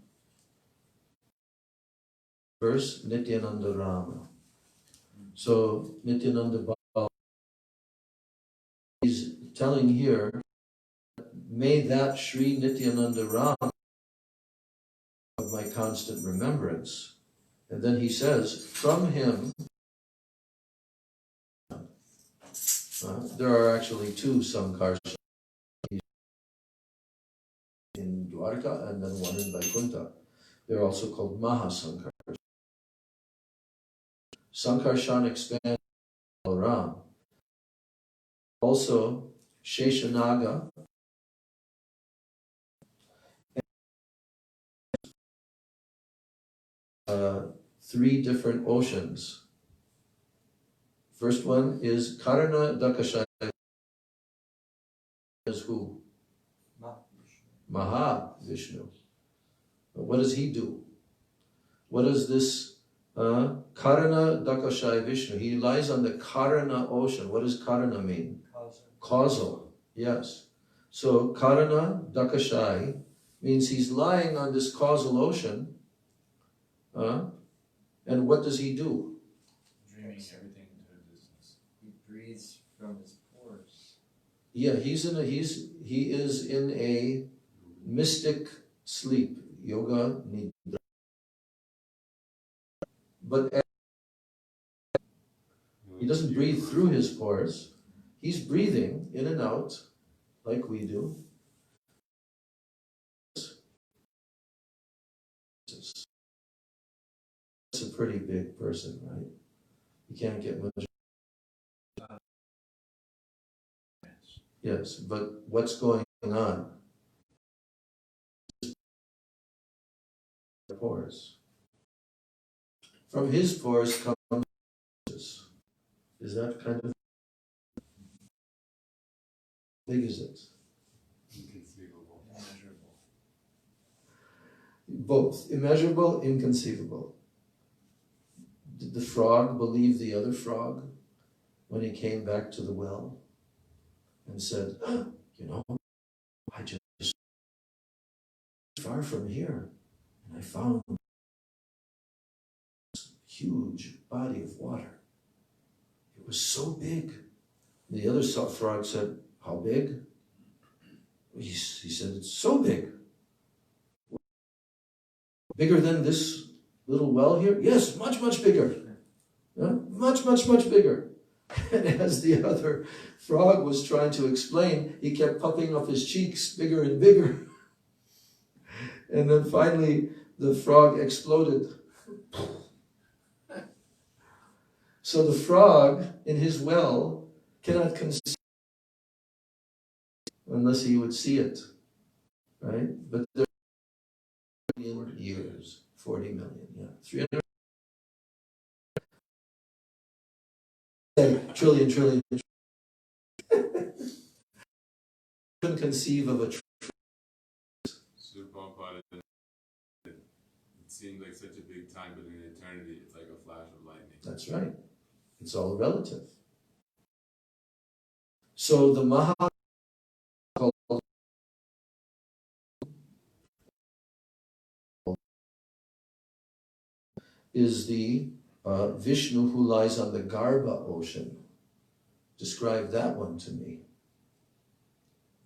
Verse Nityananda Rama. So Nityananda Bala is telling here, may that Sri Nityananda Rama of my constant remembrance. And then he says, from him, there are actually 2 Sankarshan in Dwarka and then one in Vaikuntha. They're also called Mahasankarshan. Sankarshan expands Ram. Also, Sheshanaga, 3 different oceans. First one is Karana Dakashaya. Is who? Maha Vishnu. What does he do? What is this Karana Dakashai Vishnu? He lies on the Karana ocean. What does Karana mean? Causal. Yes. So Karana Dakashai means he's lying on this causal ocean. And what does he do? Dreaming everything into existence. He breathes from his pores. Yeah, he is in a mystic sleep, yoga nidra. But he doesn't breathe through his pores. He's breathing in and out like we do. That's a pretty big person, right? You can't get much. Yes, but what's going on? Pores. From his pores comes. Is that kind of big is it? Inconceivable. Immeasurable. Both. Immeasurable, inconceivable. Did the frog believe the other frog when he came back to the well and said, you know, I just far from here and I found a huge body of water. It was so big. The other frog said, how big? He said, it's so big. Bigger than this little well here? Yes, much, much bigger. Much, much, much bigger. And as the other frog was trying to explain, he kept puffing up his cheeks bigger and bigger. And then finally, the frog exploded. So the frog in his well cannot conceive unless he would see it, right? But there are 40 million years, 40 million, yeah. 300 trillion. Couldn't conceive of a So Prabhupada, it seemed like such a big time, but in eternity, it's like a flash of lightning. That's right. It's all relative. So the Maha is the Vishnu who lies on the Garbha ocean. Describe that one to me.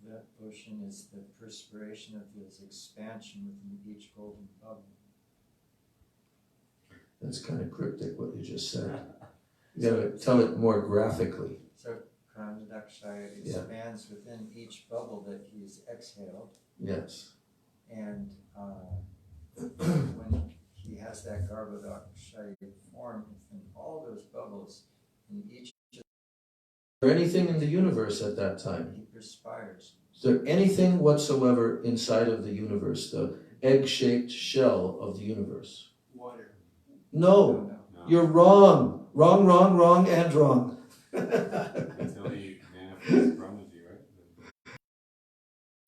That ocean is the perspiration of his expansion within each golden bubble. That's kind of cryptic what you just said. You gotta tell it more graphically. So Karnadakshaya expands within each bubble that he's exhaled. Yes. And when he has that Garbhodakshaya form within all those bubbles, in each Is there anything in the universe at that time? he perspires. Is there anything whatsoever inside of the universe, the egg-shaped shell of the universe? Water. No, you're wrong. Wrong, and wrong. Until he manifests Brahmaji, right?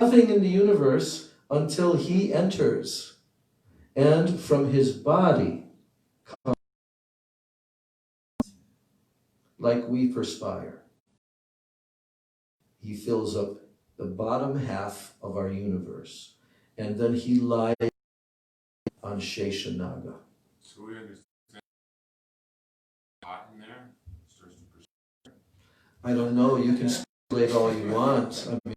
Nothing in the universe until he enters. And from his body comes like we perspire. He fills up the bottom half of our universe. And then he lies on Sheshanaga. So we understand hot in there starts to perspire. I don't know, you can speculate all you want. I mean,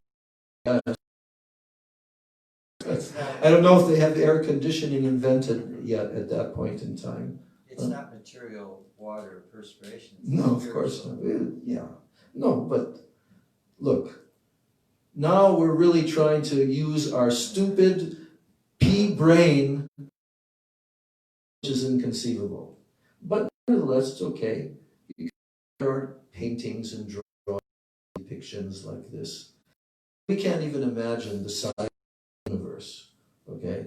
yes. I don't know if they have air conditioning invented yet at that point in time. It's not material water perspiration. It's No, of course not. Yeah. No, but look, now we're really trying to use our stupid pea brain, which is inconceivable. But nevertheless, it's okay. There are paintings and drawings, depictions like this. We can't even imagine the size of the universe, okay?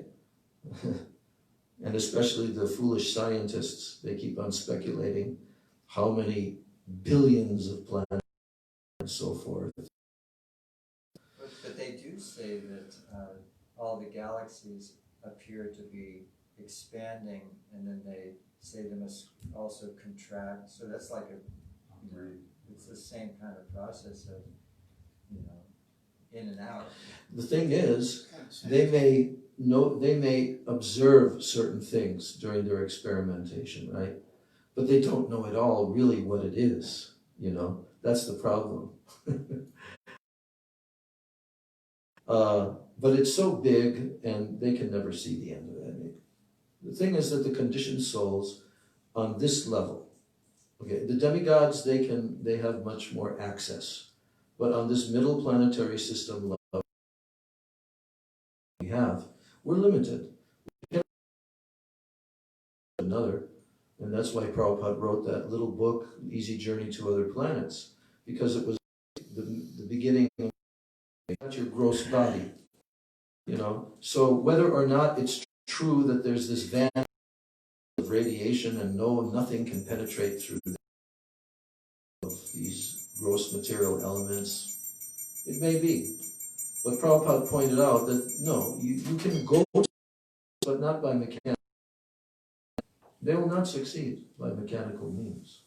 And especially the foolish scientists, they keep on speculating how many billions of planets and so forth. But they do say that all the galaxies appear to be expanding, and then they say they must also contract. So that's like it's the same kind of process of, in and out. The thing is, they may observe certain things during their experimentation, right? But they don't know at all really what it is, That's the problem. But it's so big, and they can never see the end of it. The thing is that the conditioned souls on this level, okay, the demigods, they have much more access. But on this middle planetary system level we're limited. Another, and that's why Prabhupada wrote that little book, Easy Journey to Other Planets, because it was the beginning of your gross body, So whether or not it's true that there's this van of radiation and nothing can penetrate through these gross material elements, it may be. But Prabhupada pointed out that no, you can go, but not by mechanical. They will not succeed by mechanical means.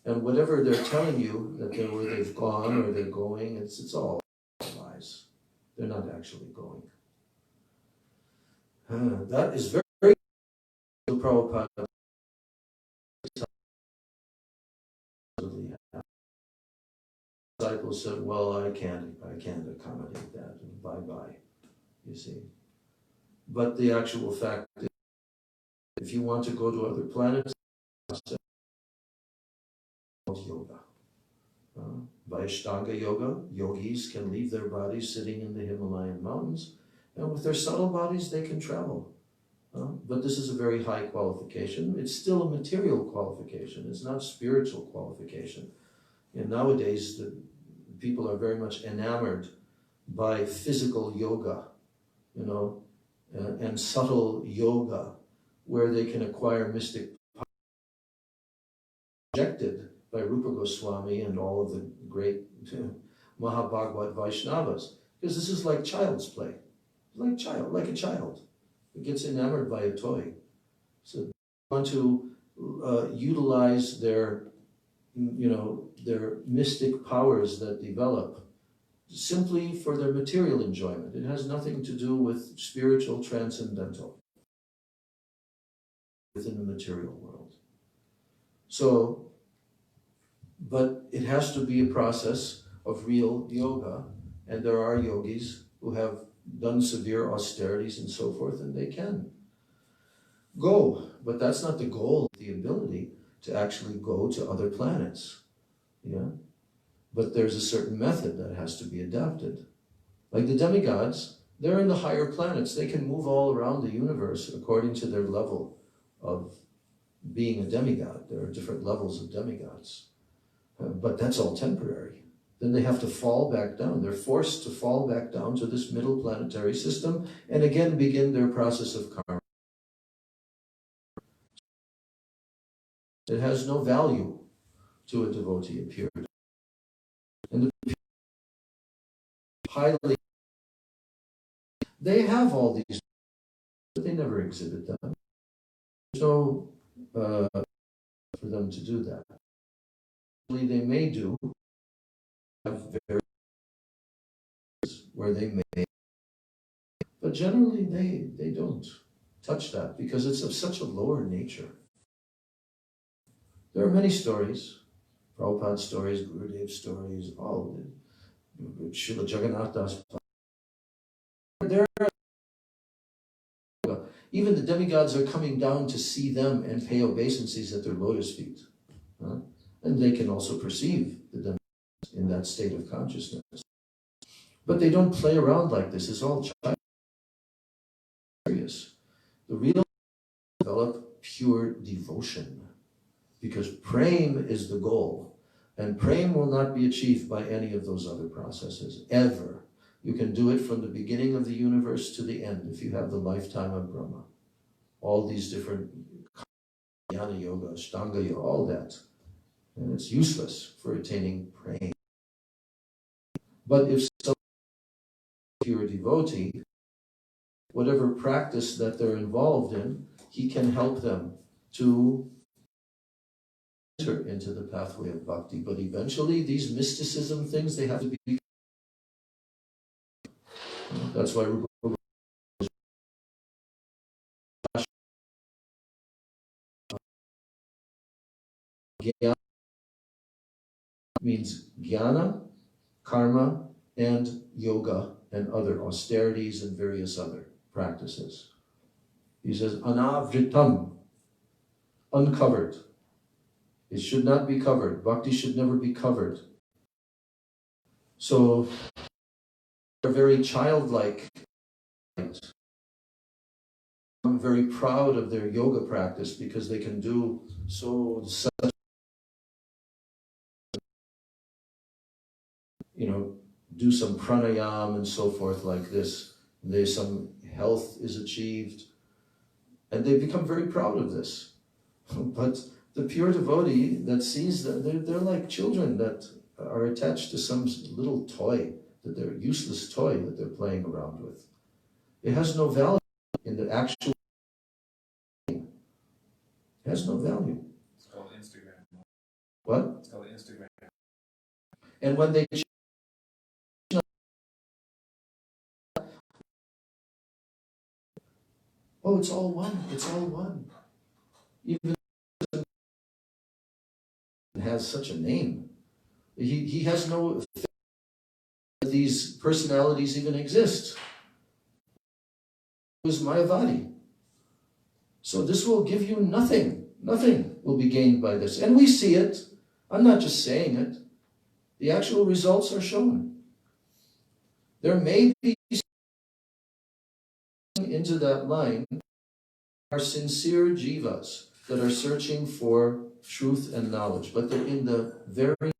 And whatever they're telling you, that where they've gone or they're going, it's all lies. They're not actually going. That is very, very Prabhupada. Disciples said, well, I can't accommodate that, and bye-bye, you see. But the actual fact is, if you want to go to other planets, yoga. Vaishnava yoga, yogis can leave their bodies sitting in the Himalayan mountains, and with their subtle bodies they can travel. But this is a very high qualification. It's still a material qualification. It's not spiritual qualification. And nowadays, the people are very much enamored by physical yoga, and subtle yoga, where they can acquire mystic power, projected by Rupa Goswami and all of the great Mahabhagavad Vaishnavas. Because this is like child's play. Like a child who gets enamored by a toy. So they want to utilize their mystic powers that develop simply for their material enjoyment. It has nothing to do with spiritual transcendental within the material world. So, but it has to be a process of real yoga, and there are yogis who have done severe austerities and so forth, and they can go, but that's not the goal, the ability to actually go to other planets, But there's a certain method that has to be adapted. Like the demigods, they're in the higher planets. They can move all around the universe according to their level of being a demigod. There are different levels of demigods. But that's all temporary. Then they have to fall back down. They're forced to fall back down to this middle planetary system and again begin their process of karma. It has no value to a devotee of purity. And the highly, they have all these, but they never exhibit them. There's no for them to do that. They may do, have various where they may, but generally they don't touch that because it's of such a lower nature. There are many stories, Prabhupada stories, Gurudev stories, all Srila Jagannath Das. Even the demigods are coming down to see them and pay obeisances at their lotus feet. And they can also perceive the demigods in that state of consciousness. But they don't play around like this. It's all serious. The real develop pure devotion. Because prem is the goal. And prem will not be achieved by any of those other processes, ever. You can do it from the beginning of the universe to the end if you have the lifetime of Brahma. All these different jnana yoga, ashtanga yoga, all that. And it's useless for attaining prem. But if some pure devotee whatever practice that they're involved in, he can help them to enter into the pathway of bhakti. But eventually, these mysticism things, they have to be. That's why Jnana means jnana, karma, and yoga, and other austerities and various other practices. He says, anavritam, uncovered. It should not be covered. Bhakti should never be covered. So, they're very childlike. I'm very proud of their yoga practice because they can do such, do some pranayam and so forth like this. There's some health is achieved, and they become very proud of this. But the pure devotee that sees that, they're like children that are attached to some little toy, that they're useless toy that they're playing around with. It has no value in the actual. It has no value. It's called Instagram. What? It's called Instagram. And when they oh, it's all one. It's all one. Even has such a name. He has no these personalities even exist. It was Mayavadi. So this will give you nothing. Nothing will be gained by this. And we see it. I'm not just saying it. The actual results are shown. There may be into that line are sincere jivas that are searching for truth and knowledge, but they're in the very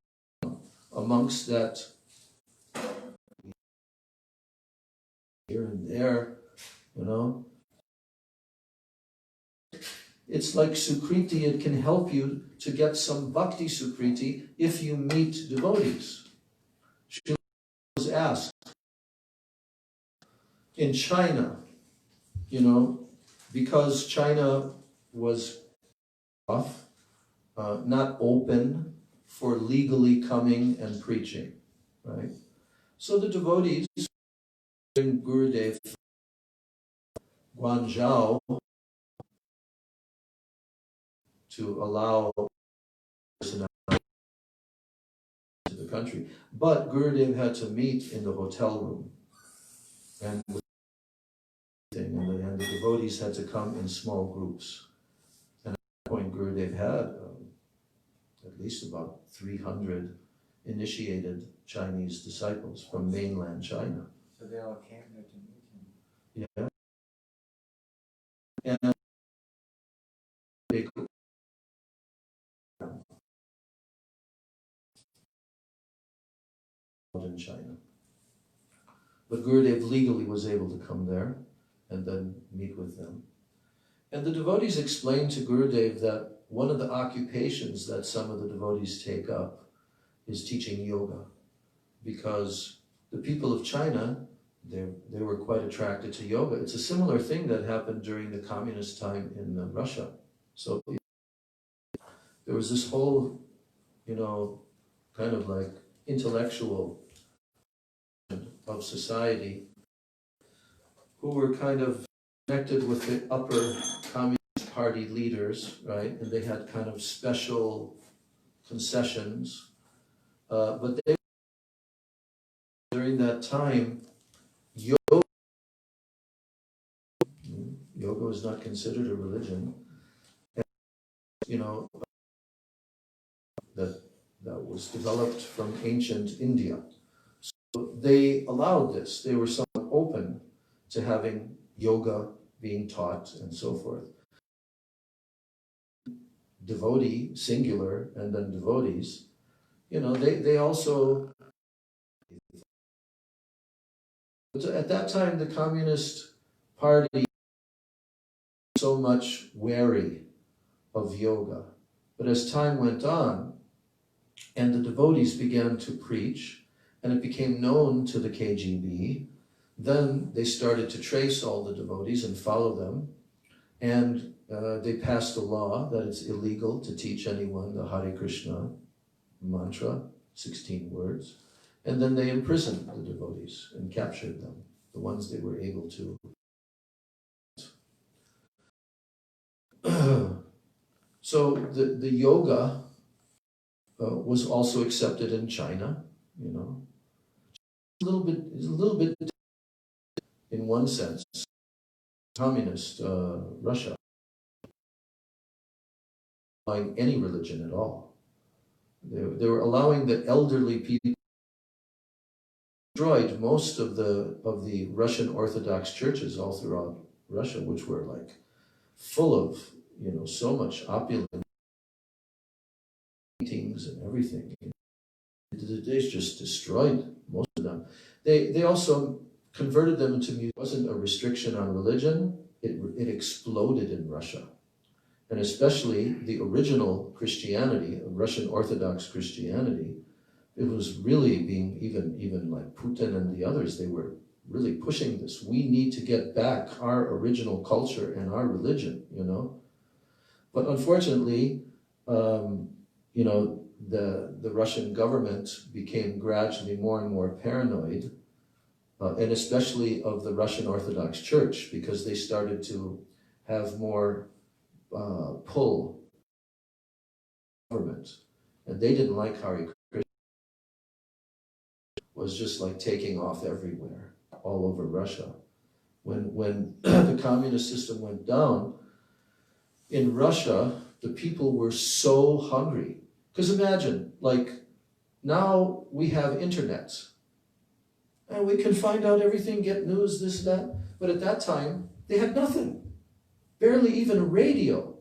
amongst that here and there, It's like Sukriti, it can help you to get some bhakti Sukriti if you meet devotees. Srila was asked, in China, because China was not open for legally coming and preaching, right? So the devotees in Gurudev Guangzhou to allow personality to the country, but Gurudev had to meet in the hotel room, and the devotees had to come in small groups. And at that point, Gurudev had at least about 300 initiated Chinese disciples from mainland China. So they all came there to meet him. Yeah. And they in China. But Gurudev legally was able to come there and then meet with them. And the devotees explained to Gurudev that one of the occupations that some of the devotees take up is teaching yoga, because the people of China, they were quite attracted to yoga. It's a similar thing that happened during the communist time in Russia. So there was this whole, kind of like intellectual of society who were kind of connected with the upper communist party leaders, right? And they had kind of special concessions. But during that time, yoga was not considered a religion. And, that was developed from ancient India. So they allowed this. They were somewhat open to having yoga being taught and so forth. Devotee, singular, and then devotees, they also, at that time, the Communist Party was so much wary of yoga. But as time went on, and the devotees began to preach, and it became known to the KGB then they started to trace all the devotees and follow them, and they passed a law that it's illegal to teach anyone the Hare Krishna mantra, 16 words, and then they imprisoned the devotees and captured them, the ones they were able to. So the yoga was also accepted in China, you know. It's a little bit in one sense. Communist Russia, allowing any religion at all. They were allowing the elderly people. Destroyed most of the Russian Orthodox churches all throughout Russia, which were like full of, you know, so much opulent paintings and everything. They just destroyed most of them. They also converted them into music. It wasn't a restriction on religion. It exploded in Russia. And especially the original Christianity, Russian Orthodox Christianity, it was really being, even like Putin and the others, they were really pushing this. We need to get back our original culture and our religion, you know. But unfortunately, you know, the Russian government became gradually more and more paranoid, and especially of the Russian Orthodox Church, because they started to have more pull government, and they didn't like Hare Krishna. Was just like taking off everywhere, all over Russia. When the communist system went down, in Russia, the people were so hungry. Because imagine, like, now we have internet, and we can find out everything, get news, this, that. But at that time, they had nothing. Barely even a radio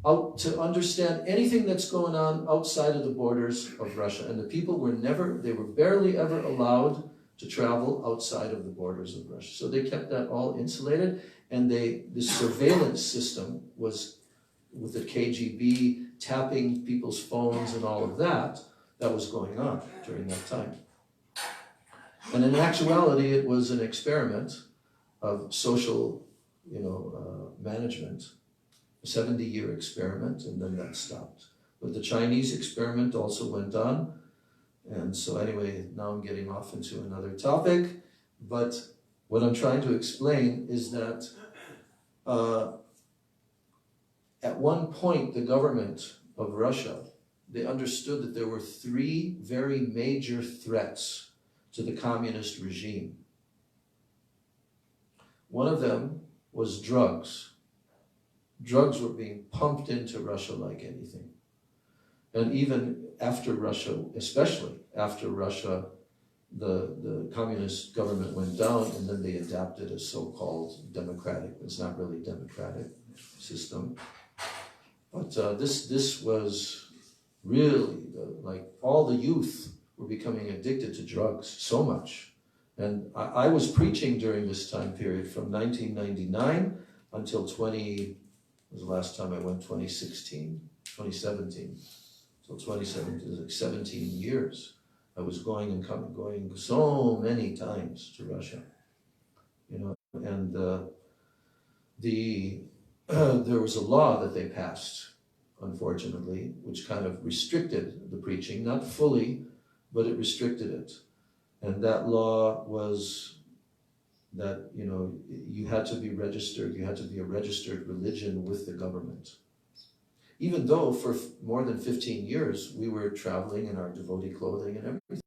out to understand anything that's going on outside of the borders of Russia. And the people were barely ever allowed to travel outside of the borders of Russia. So they kept that all insulated, and the surveillance system was with the KGB tapping people's phones and all of that was going on during that time. And in actuality, it was an experiment of social, you know, management, a 70-year experiment, and then that stopped. But the Chinese experiment also went on. And so anyway, now I'm getting off into another topic. But what I'm trying to explain is that at one point, the government of Russia, they understood that there were three very major threats to the communist regime. One of them was drugs. Drugs were being pumped into Russia like anything. And even after Russia, especially after Russia, the communist government went down, and then they adapted a so-called democratic, it's not really democratic system. But this was really, like, all the youth were becoming addicted to drugs so much. And I was preaching during this time period from 1999 until was the last time I went, 2017. So 2017 is like 17 years. I was going and coming, going so many times to Russia, you know, and there was a law that they passed, unfortunately, which kind of restricted the preaching, not fully, but it restricted it. And that law was that, you know, you had to be registered, you had to be a registered religion with the government. Even though for more than 15 years, we were traveling in our devotee clothing and everything.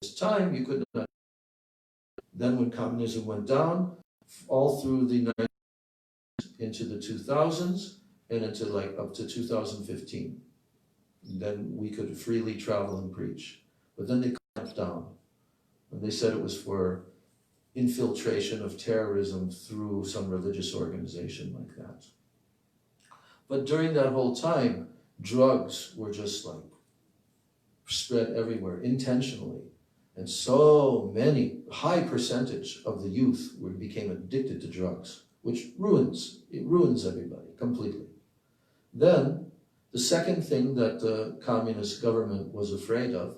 This time, you could not. Then when communism went down, all through the 90s into the 2000s, and into like up to 2015. Then we could freely travel and preach. But then they clamped down. And they said it was for infiltration of terrorism through some religious organization like that. But during that whole time, drugs were just like spread everywhere, intentionally. And so many, high percentage of the youth became addicted to drugs, which ruins everybody completely. Then, the second thing that the communist government was afraid of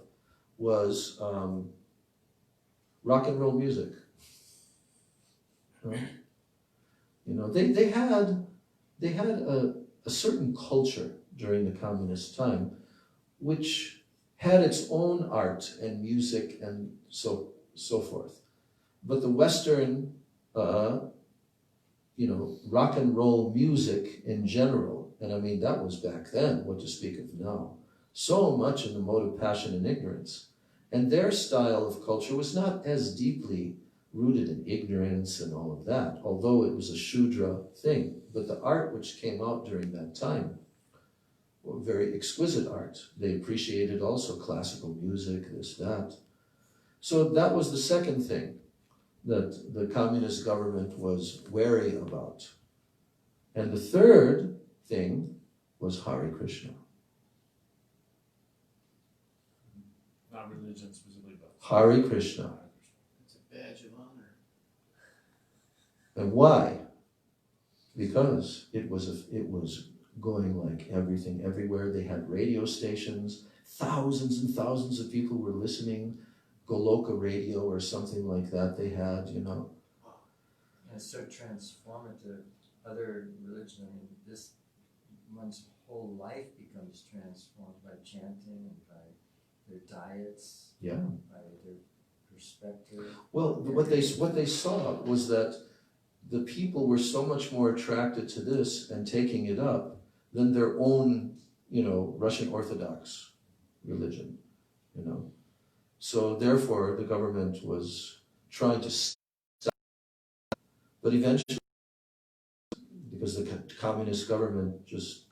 was rock and roll music. Right? You know, they had a certain culture during the communist time, which had its own art and music and so forth. But the Western, you know, rock and roll music in general, and I mean, that was back then, what to speak of now, so much in the mode of passion and ignorance. And their style of culture was not as deeply rooted in ignorance and all of that, although it was a Shudra thing. But the art which came out during that time were very exquisite art. They appreciated also classical music, this, that. So that was the second thing that the communist government was wary about. And the third thing was Hare Krishna. Not religion specifically, but Hare Krishna. it's a badge of honor. And why? Because it was going like everything, everywhere. They had radio stations. Thousands and thousands of people were listening. Goloka radio or something like that they had, you know. And it's so transformative. Other religion, I mean, this one's whole life becomes transformed by chanting and by their diets, Yeah. by their perspective. Well, what they saw was that the people were so much more attracted to this and taking it up than their own, you know, Russian Orthodox religion, you know. So therefore, the government was trying to stop, but eventually, because the communist government just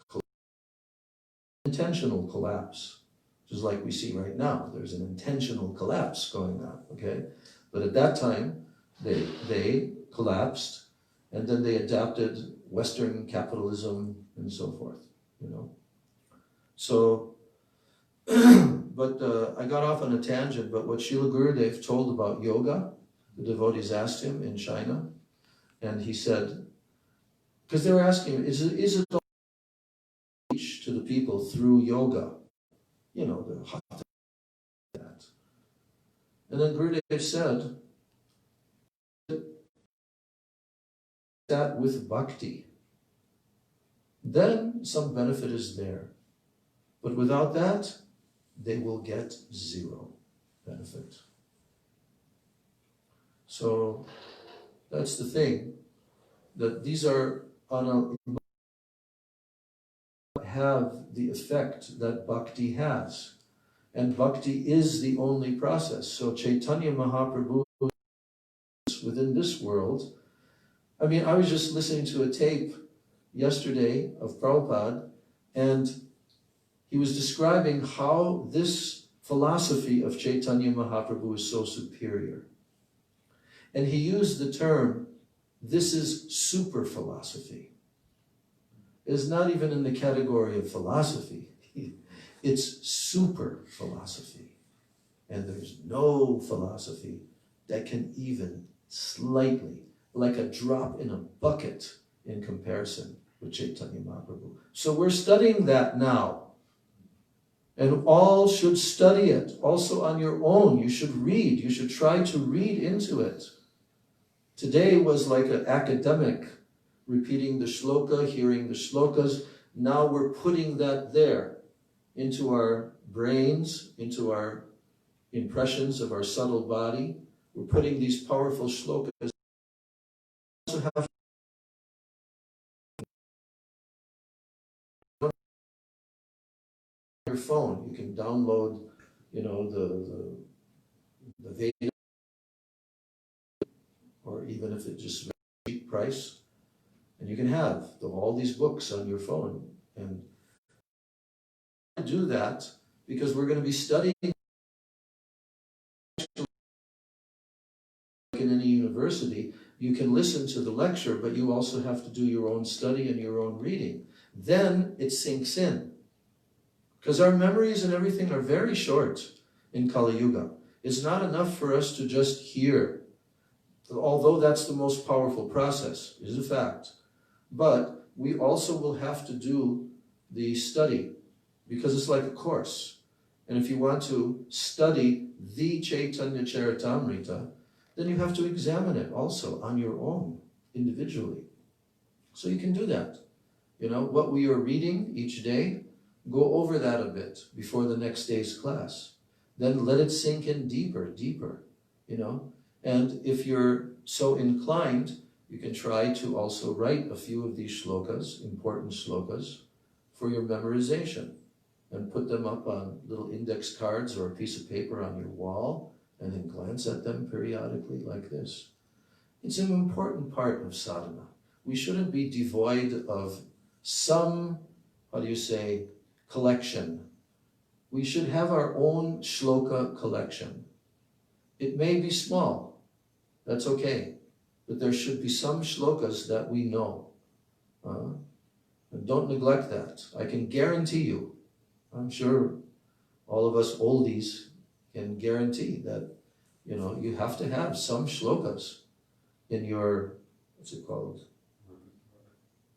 intentional collapse, just like we see right now. There's an intentional collapse going on, okay? But at that time, they collapsed, and then they adapted Western capitalism and so forth, you know. So, but I got off on a tangent, but what Srila Gurudev told about yoga, the devotees asked him in China, and he said, because they were asking him, is it all teach to the people through yoga? You know, the hatha, that. And then Gurudev said, that with bhakti, then some benefit is there. But without that, they will get zero benefit. So that's the thing, that these are have the effect that bhakti has. And bhakti is the only process. So Chaitanya Mahaprabhu within this world, I mean, I was just listening to a tape yesterday of Prabhupada, and he was describing how this philosophy of Chaitanya Mahaprabhu is so superior. And he used the term, this is super philosophy. It's not even in the category of philosophy. It's super philosophy. And there's no philosophy that can even slightly, like a drop in a bucket in comparison with Chaitanya Mahaprabhu. So we're studying that now. And all should study it, also on your own. You should read. You should try to read into it. Today was like an academic, repeating the shloka, hearing the shlokas. Now we're putting that there into our brains, into our impressions of our subtle body. We're putting these powerful shlokas. We also have your phone. You can download, you know, the Veda, or even if it just cheap price, and you can have all these books on your phone. And do that because we're going to be studying in any university. You can listen to the lecture, but you also have to do your own study and your own reading. Then it sinks in. Because our memories and everything are very short in Kali Yuga. It's not enough for us to just hear, although that's the most powerful process, is a fact. But we also will have to do the study, because it's like a course. And if you want to study the Chaitanya Charitamrita, then you have to examine it also on your own, individually. So you can do that. You know, what we are reading each day, go over that a bit before the next day's class. Then let it sink in deeper, deeper, you know. And if you're so inclined, you can try to also write a few of these shlokas, important shlokas, for your memorization, and put them up on little index cards or a piece of paper on your wall, and then glance at them periodically like this. It's an important part of sadhana. We shouldn't be devoid of some, collection. We should have our own shloka collection. It may be small, that's okay, but there should be some shlokas that we know. And don't neglect that. I can guarantee you, I'm sure all of us oldies can guarantee that, you know, you have to have some shlokas in your, what's it called?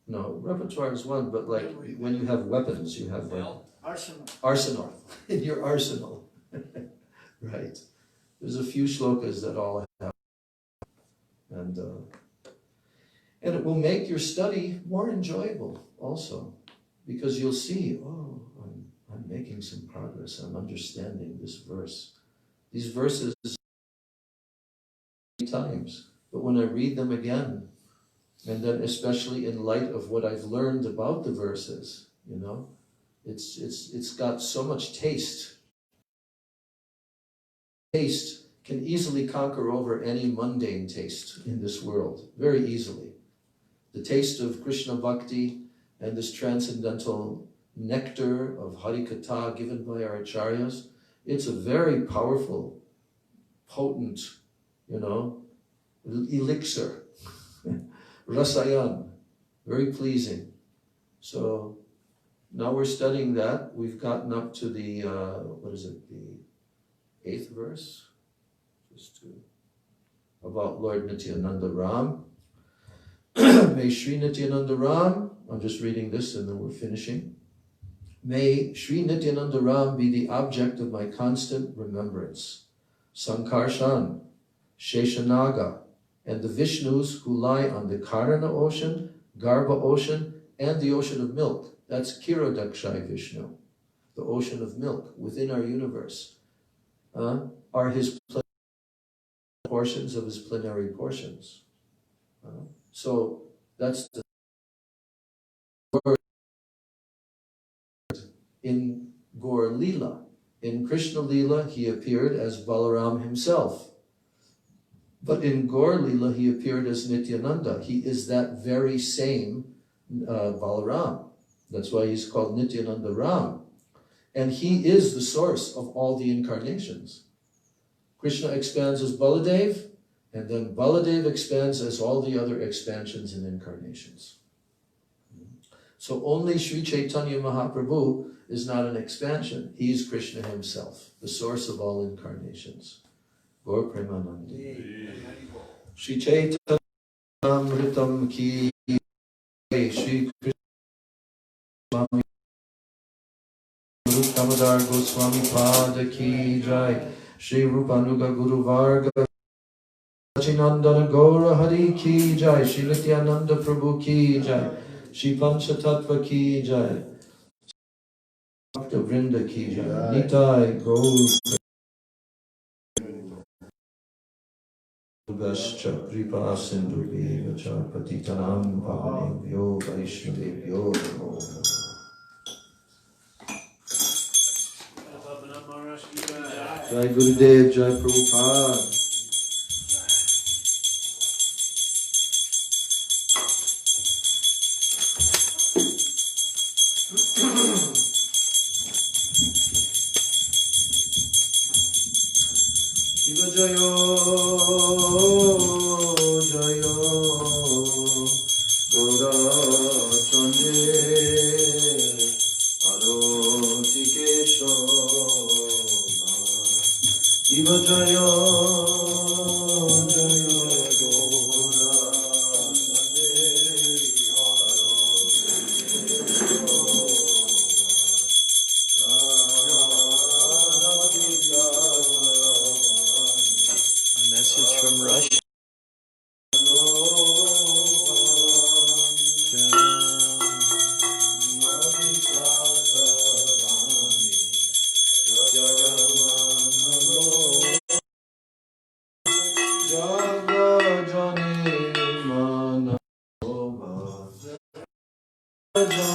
No, repertoire is one, but like when you have weapons, you have like arsenal. In your arsenal. Right. There's a few shlokas that all have. And it will make your study more enjoyable also, because you'll see, oh, I'm making some progress. I'm understanding this verse. These verses many times, but when I read them again, and then especially in light of what I've learned about the verses, you know, it's got so much taste. Taste can easily conquer over any mundane taste in this world, very easily. The taste of Krishna Bhakti and this transcendental nectar of Hari Katha given by our acharyas, it's a very powerful, potent, you know, elixir. Rasayan, very pleasing. So now we're studying that. We've gotten up to the, the 8th verse? About Lord Nityananda Ram. May Sri Nityananda Ram, I'm just reading this and then we're finishing. May Sri Nityananda Ram be the object of my constant remembrance. Sankarshan, Sheshanaga, and the Vishnus who lie on the Karana ocean, Garbha ocean, and the ocean of milk. That's Kirodakshai Vishnu, the ocean of milk within our universe, are his portions of his plenary portions. So that's the word in Gaur Leela. In Krishna Leela, he appeared as Balaram himself. But in Gaur Leela, he appeared as Nityananda. He is that very same Balaram. That's why he's called Nityananda Ram. And he is the source of all the incarnations. Krishna expands as Baladev, and then Baladev expands as all the other expansions and incarnations. So only Sri Chaitanya Mahaprabhu is not an expansion. He is Krishna himself, the source of all incarnations. Gaur Premanandi. Sri Chaitanya Amritam ki Sri Krishna Swami Guru Damodar Goswami Pada ki Jai Sri Rupanuga Guru Varga Sachinandana Gaura Hari ki Jai Sri Nityananda Prabhu ki Jai Sri Pancha Tattva ki Jai Bhakta Vrinda ki Jai Nitai Gaur Gascha Kripa Sindhu Bhega Patitanam Pavanebhyo Vaishnavebhyo Namo Jai Gurudev, Jai Prabhupada. Shiva Jayo, Jayo, Gaura Chande, Aroti Kesho. Shiva Jaya, Jaya Gaura A message from Raj. Radhe